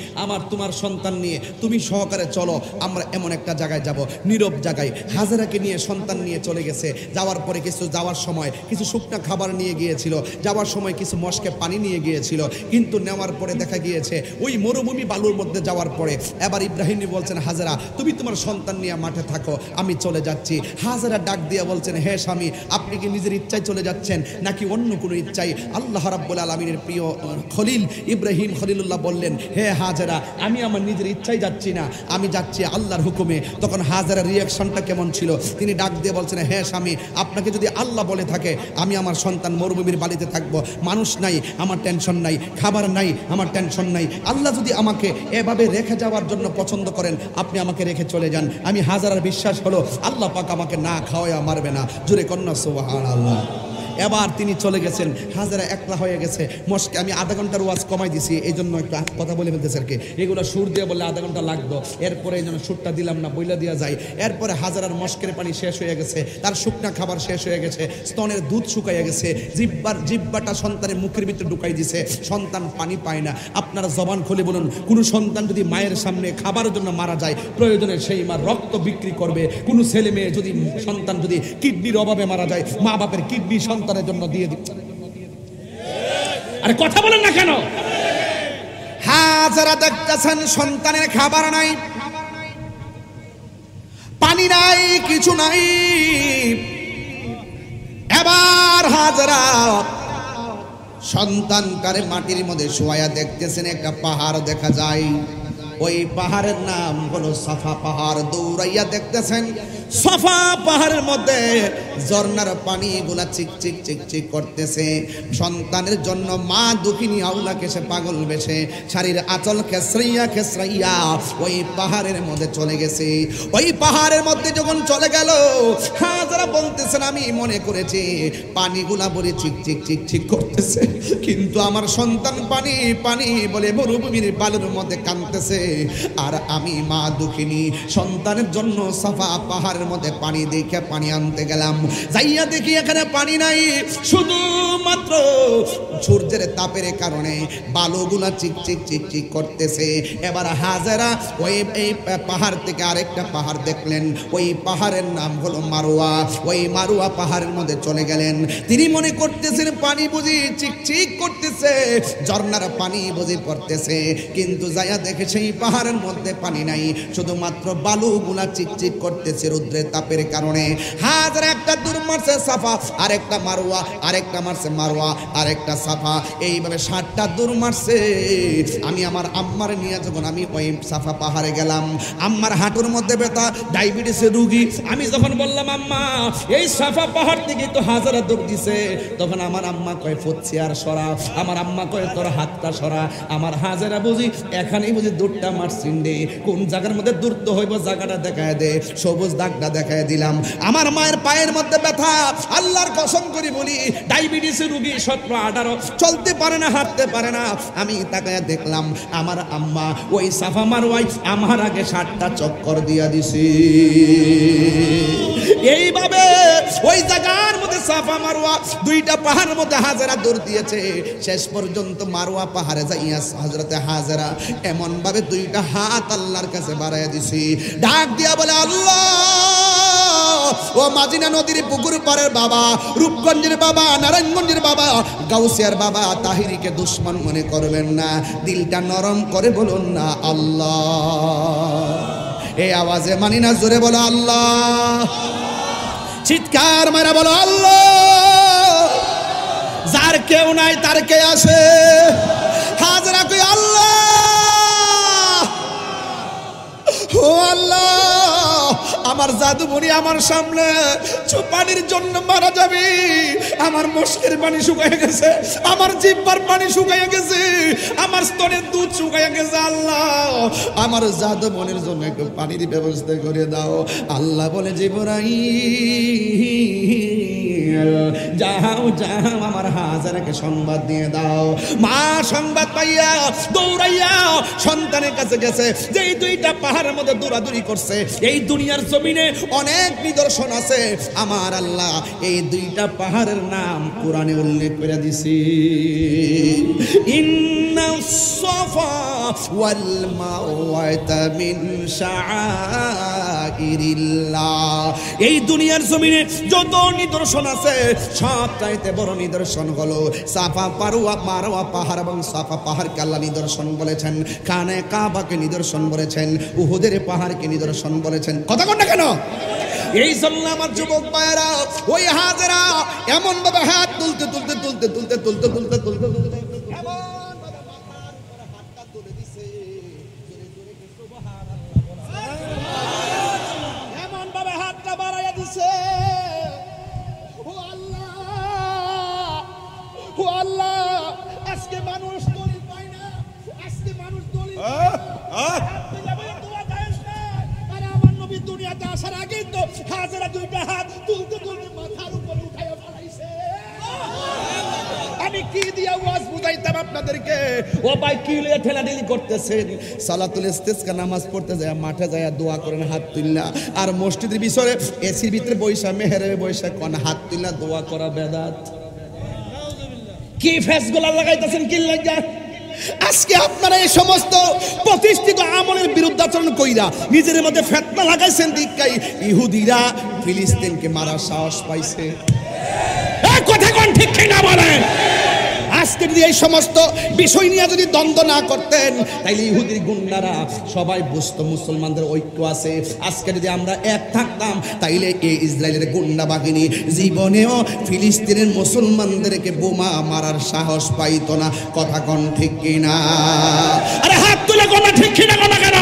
তোমার সন্তান নিয়ে তুমি সহকারে চলো, আমরা এমন একটা জায়গায় যাব, নীরব জায়গায়। হাজেরাকে নিয়ে সন্তান নিয়ে চলে গেছে। যাওয়ার পরে যাওয়ার সময় কিছু শুকনা খাবার নিয়ে গিয়েছিল, যাওয়ার সময় কিছু মশকে পানি নিয়ে গিয়েছিল, কিন্তু নেওয়ার পরে দেখা গিয়েছে ওই মরুভূমি বালুর মধ্যে যাওয়ার পরে এবার ইব্রাহিম নবী বলছেন হাজেরা তুমি তোমার সন্তান নিয়ে মাঠে থাকো, আমি চলে যাচ্ছি। হাজেরা ডাক দিয়ে বলছেন হে স্বামী আপনি কি নিজের ইচ্ছায় চলে যাচ্ছেন নাকি অন্য কোনো ইচ্ছায়? আল্লাহ রাব্বুল আলামিনের প্রিয় খলিল ইব্রাহিম খলিলুল্লাহ বললেন হে হাজেরা আমি আমার নিজের ইচ্ছায় যাচ্ছি না, আমি যাচ্ছি আল্লাহর হুকুমে। তখন হাজেরার রিয়াকশনটা কেমন ছিল? তিনি ডাক দিয়ে বলছেন হে স্বামী আপনাকে যদি আল্লাহ বলে থাকে আমি আমার সন্তান মরুভূমির বাড়িতে থাকবো, মানুষ নাই আমার টেনশন নাই, খাবার নাই আমার টেনশন নাই, আল্লাহ যদি আমাকে এভাবে রেখে যাওয়ার জন্য পছন্দ করেন আপনি আমাকে রেখে চলে যান। আমি হাজারার বিশ্বাস হলো আল্লাহ পাক আমাকে না খাওয়ায়া মারবে না। জোরে কন্যা সুবহানাল্লাহ। এবার তিনি চলে গেছেন, হাজারা একলা হয়ে গেছে মস্কে। আমি আধা ঘন্টার ওয়াজ কমাই দিছি এই জন্য একটু কথা বলে ফেলতেছে আর কি, এগুলো সুর দিয়ে বললে আধা ঘন্টা লাগতো, এরপরে এই জন্য সুরটা দিলাম না, বইলা দেওয়া যায়। এরপরে হাজারার মস্কের পানি শেষ হয়ে গেছে, তার শুকনা খাবার শেষ হয়ে গেছে, স্তনের দুধ শুকাইয়া গেছে, জিব্বাটা সন্তানের মুখের ভিতরে ঢুকাই দিছে, সন্তান পানি পায় না। আপনারা জবান খুলে বলুন কোনো সন্তান যদি মায়ের সামনে খাবারের জন্য মারা যায় প্রয়োজনে সেই মা রক্ত বিক্রি করবে। কোনো ছেলে মেয়ে যদি সন্তান যদি কিডনির অভাবে মারা যায় মা বাপের কিডনি সন্তানের জন্য দিয়ে দিচ্ছে। আরে কথা বলেন না কেন? হাজারা দেখতেছেন সন্তানের খাবার নাই, পানি নাই, কিছু নাই। এবার হাজারা সন্তানটারে মাটির মধ্যে শোয়া দেখতেছেন, একটা পাহাড় দেখা যায়। ওই পাহাড়ের নাম হলো সাফা পাহাড়। দৌড়াইয়া দেখতেছেন সাফা পাহাড়ের মধ্যে ঝর্ণার পানিগুলা চিকচিক চিকচিক করতেছে। সন্তানের জন্য মা দুঃখিনী আউলাকে সে পাগল বেশে শাড়ির আঁচল খেসরাইয়া খেসরাইয়া ওই পাহাড়ের মধ্যে চলে গেছে। ওই পাহাড়ের মধ্যে যখন চলে গেল, হাজারা বলতেছেন আমি মনে করেছি পানিগুলা বলে চিকচিক চিকচিক করতেছে, কিন্তু আমার সন্তান পানি পানি বলে মরুভূমির বালুর মধ্যে কাঁদতেছে। আর আমি মা দুঃখিনী সন্তানের জন্য সাফা পাহাড়ের মধ্যে পানি দেখে পানি আনতে গেলাম, যাইয়া দেখি এখানে পানি নাই, শুধুমাত্র সূর্যের তাপের কারণে বালুগুলা চিকচিক চিকচিক করতেছে। এবার হাজারা ওই এই পাহাড় থেকে আরেকটা পাহাড় দেখলেন, ওই পাহাড়ের নাম হলো মারোয়া। ওই মারোয়া পাহাড়ের মধ্যে চলে গেলেন। তিনি মনে করতেছেন পানি বুঝি চিকচিক করতেছে, ঝর্ণার পানি বুঝি পড়তেছে, কিন্তু যাইয়া দেখে সেই পাহাড়ের মধ্যে পানি নাই, শুধুমাত্র বালুগুলা চিকচিক করতেছে রৌদ্রের তাপের কারণে। হাজার একটা দূর মারছে সাফা, আরেকটা মারোয়া, আরেকটা মারছে মারোয়া, আরেকটা সাফা, এইভাবে 7টা দূর মারছে। আমি আমার আম্মার নিয়ে যখন আমি ওই সাফা পাহাড়ে গেলাম, আম্মার হাঁটুর মধ্যে ব্যথা, ডায়াবেটিসের রুগী। আমি যখন বললাম আম্মা এই সাফা পাহাড় থেকে তো হাজারা দৌড় দিছে, তখন আমার আম্মা কয় ফুটছে আর সরা, আমার আম্মা কয় তোর হাতটা সরা। আমার হাজারা বুঝি এখানেই বুঝি দূরটা মারছিন রে, কোন জায়গার মধ্যে দূরত্ব হইব জায়গাটা দেখায় দে, সবুজ দাগটা দেখায় দিলাম। আমার মায়ের পায়ের মধ্যে ব্যথা, আল্লাহর কসম করে বলি ডায়াবেটিসের রুগী 17-18, চলতে পারে না, হাঁটতে পারে না। আমি তাকায় দেখলাম আমার আম্মা ওই সাফা মারওয়াই আমার আগে 7টা চক্কর দিয়া দিছি। এইভাবে ওই জায়গার মধ্যে সাফা মারওয়া 2টা পাহাড়ের মধ্যে হাজারা দৌড় দিয়েছে। শেষ পর্যন্ত মারওয়া পাহাড়ে যাইয়া হযরতে হাজারা এমন ভাবে 2টা হাত আল্লাহর কাছে বাড়াইয়া দিছি, ডাক দিয়া বলে আল্লাহ ও মাদিনা নদীর পুকুর পাড়ের বাবা, রূপগঞ্জের বাবা, নারায়ণগঞ্জের বাবা, গাউসিয়ার বাবা, তাহিরিকে দুশ্মন মনে করবেন না, দিলটা নরম করে বলুন না আল্লাহ। এই আওয়াজে মানি না, জোরে বলো আল্লাহ, চিৎকার মারা বলো আল্লাহ। যার কেউ নাই তার কে আছে, হাজারা কই আল্লাহ, ও আল্লাহ আমার জাদুমণি আমার সামনে পানির জন্য মারা যাবে, আমার মুশকিল পানি শুকায় গেছে, আমার জিহ্বার পানি শুকায় গেছে, আমার স্তনের দুধ শুকায় গেছে, আল্লাহ আমার জাদুমণির জন্য একটু পানির ব্যবস্থা করে দাও। আল্লাহ বলে জিবরাইল যাও যাও আমার হাজারাকে সংবাদ দিয়ে দাও। মা সংবাদ পাইয়া দৌড়াইয়া সন্তানের কাছে গেছে, যেই 2টা পাহাড়ের মধ্যে দৌড়াদৌড়ি করছে। এই দুনিয়ার জমিনে অনেক নিদর্শন আছে, আমার আল্লাহ এই 2টা পাহাড়ের নাম কোরআনে উল্লেখ করে দিছি। ইন্নাস সাফা ওয়াল মারওয়াতা মিন শাআইরিল্লাহ। এই দুনিয়ার জমিনে যত নিদর্শন আছে সবচাইতে বড় নিদর্শন হলো সাফা মারওয়া পাহাড়, এবং সাফা পাহাড়কে আল্লাহ নিদর্শন বলেছেন, খানে কাবাকে নিদর্শন বলেছেন, উহুদের পাহাড়কে নিদর্শন বলেছেন। কথা কোন না কেন? এই জন্য আমার যুবক ভাইয়েরা ওই হাজারা এমন ভাবে হাত তুলতে তুলতে তুলতে তুলতে তুলতে তুলতে তুলতে তুলতে এমন ভাবে হাতটা বাড়াইয়া দিছে, ও আল্লাহ, ও আল্লাহ আজকে মানুষ দলিল পায় না, আজকে মানুষ দলিল দুনিয়াতে আসার আগে তো হাজারা 2টা হাত তুলতে তুলতে মাথার উপরে উঠাইয়া ফেলাইছে। আমি কি দিয়া ওয়াজ বুঝাইতাম আপনাদেরকে? ও ভাই কি লিয়ে ঠেলাঠেলি করতেছেন? সালাতুল ইস্তিসকা নামাজ পড়তে যায় মাঠে যায় দোয়া করেন হাত তুললা, আর মসজিদের ভিতরে এসির ভিতরে বৈশা মেহেরে বৈশা কোন হাত তুললা দোয়া করা বেদাত। কি ফেসগুলা লাগাইতেছেন কি লাগা? আজকে আপনারা এই সমস্ত প্রতিষ্ঠিত আমলের বিরুদ্ধাচরণ কইরা নিজের মধ্যে ফিতনা লাগাইছেন। দিকাই ইহুদিরা ফিলিস্তিনকে মারার সাহস পাইছে। এই কথা কোন ঠিক কি না বলেন? আজ আজকে যদি এই সমস্ত বিষয় নিয়ে যদি দ্বন্দ্ব না করতেন তাইলে ইহুদির গুন্ডারা সবাই বুঝতো মুসলমানদের ঐক্য আছে। আজকে যদি আমরা এক থাকতাম তাইলে এই ইসরায়েলের গুন্ডা বাহিনী জীবনেও ফিলিস্তিনের মুসলমানদেরকে বোমা মারার সাহস পাইতো না। কথা কোন ঠিক কিনা? আরে হাত তুলে কোন ঠিক কিনা কোন কেন?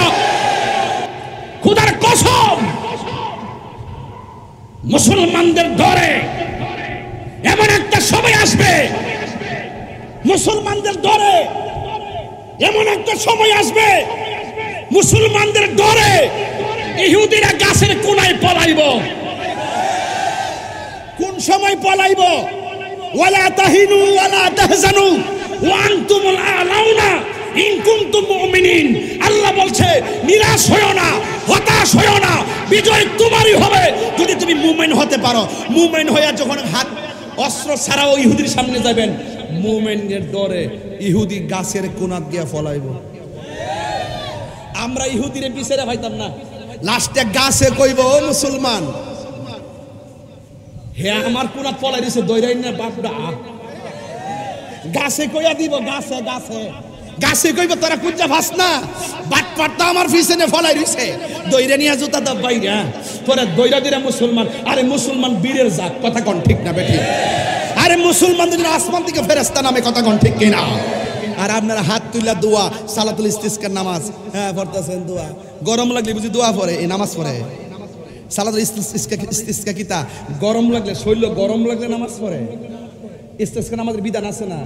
খোদার কসম, মুসলমানদের ডরে এমন একটা সময় আসবে, মুসলমানদের ডরে এমন একটা সময় আসবে, মুসলমানদের ডরে ইহুদিরা গাছের কোনায় পলাইব। কোন সময় পলাইব? ওয়ালা তাহিনু ওয়ালা তাহজানু ওয়া আনতুমুল আ'লাউনা ইন কুনতুম মুমিনিন। আল্লাহ বলছে নিরাশ হয়ো না, হতাশ হয়ো না, বিজয় তোমারই হবে যদি তুমি মুমিন হতে পারো। মুমিন হয়ে যখন হাত অস্ত্র ছাড়াও ইহুদির সামনে যাবেন, মুমিনের ডরে ইহুদি গাছের কোনা দিয়া ফলাইব। আমরা ইহুদিরে বিচারে পাইতাম না, লাস্টে গাছে কইব ও মুসলমান, হে আমার কোনা ফলাই দিছে দইরাই না বাপডা। গাছে কইয়া দিব, গাছে গাছে গাছে কইব তোরা কুঞ্জা ভাস না, বাট পাটটা আমার পিছনে ফলাই দিছে, দইরা নিয়া জুতা দাও বাইরা, পরে দইরা দিরা মুসলমান। আরে মুসলমান বীরের জাত, কথা কোন ঠিক না বেঠি? আরে মুসলমানদের আসমান থেকে ফেরেশতা নামে, কথা কোন ঠিক কিনা? আর আপনারা হাত তুইলা দোয়া, সালাতুল ইস্তিসকার নামাজ হ্যাঁ পড়তেছেন, দোয়া গরম লাগলে বুঝি দোয়া পড়ে, এই নামাজ পড়ে। সালাতুল ইস্তিসকা কিতা গরম লাগলে, শৈল গরম লাগলে নামাজ পড়ে। ইস্তিসকা নামাজের বিধান আছে না?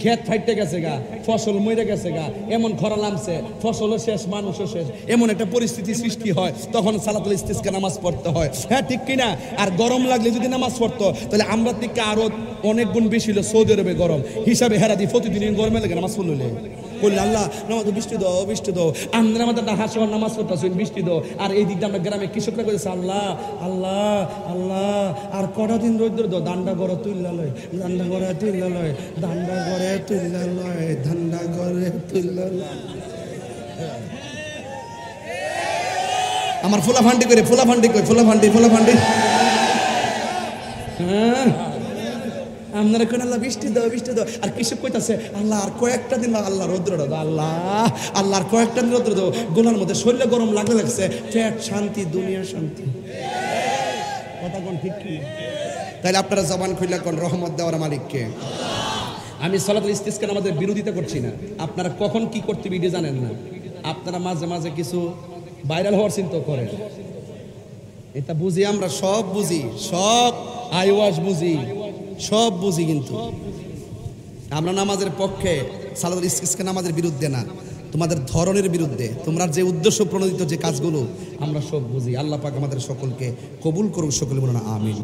ক্ষেত ফাইটে গেছে গা, ফসল মরে গেছে গা, এমন খরা নামছে, ফসলও শেষ, মানুষও শেষ, এমন একটা পরিস্থিতি সৃষ্টি হয়, তখন সালাতুল ইস্তিসকা নামাজ পড়তে হয়। হ্যাঁ ঠিক কিনা? আর গরম লাগলে যদি নামাজ পড়তো তাহলে আমরা থেকে আরো অনেক গুণ বেশি হলো সৌদি আরবে গরম হিসাবে হেরা দিই, প্রতিদিন গরমে লাগে নামাজ পড়লে বললে আল্লাহ নামাজ বৃষ্টি দাও, বৃষ্টি দাও। আমরা আমাদের হাসি নামাজ পড়তেছেন, বৃষ্টি দাও। আর এই দিকটা আমরা গ্রামে কৃষকরা করেছে আল্লাহ আল্লাহ আল্লাহ, আর কটা দিন রোদ্র দাও, দান্ডা গড়ে তুইলা লয়, দান্ডা গড়ে তুইলা লয়, দান্ডা গড়ে তুইলা লয়, দান্ডা গড়ে তুইলা লয়। আমার ফোলা ফান্ডি করে, ফোলা ফান্ডি করে, ফোলা ফান্ডি, ফোলা ফান্ডি। হ্যাঁ আপনারা কোন আল্লাহ বৃষ্টি দাও, বৃষ্টি দাও। আর কৃষক কইতাছে আল্লাহ আর কয়েকটা দিন আল্লাহ রৌদ্র দাও, আল্লাহ আল্লাহ আর কয়েকটা দিন রৌদ্র দাও। গোলার মধ্যে শরীরে গরম লাগলে লাগছে, পেট শান্তি, দুনিয়া শান্তি। কথা কোন ঠিক কি? তাইলে আপনারা জবান খুইলা কোন রহমত দেওয়ার মালিককে। আমি সালাতুল ইস্তিসকা আমাদের বিরোধিতা করছি না, আপনারা কখন কি করতে বিধি জানেন না। আপনারা মাঝে মাঝে কিছু ভাইরাল হওয়ার চিন্তা করেন, এটা বুঝি, আমরা সব বুঝি, সব আইওয়াজ বুঝি, সব বুঝি, কিন্তু আমরা নামাজের পক্ষে, সালাতুল ইস্তিসকা নামাজের বিরুদ্ধে না, তোমাদের ধরনের বিরুদ্ধে, তোমরা যে উদ্দেশ্য প্রণোদিত যে কাজগুলো আমরা সব বুঝি। আল্লাহ পাক আমাদের সকলকে কবুল করুক, সকলে বলুন আমিন।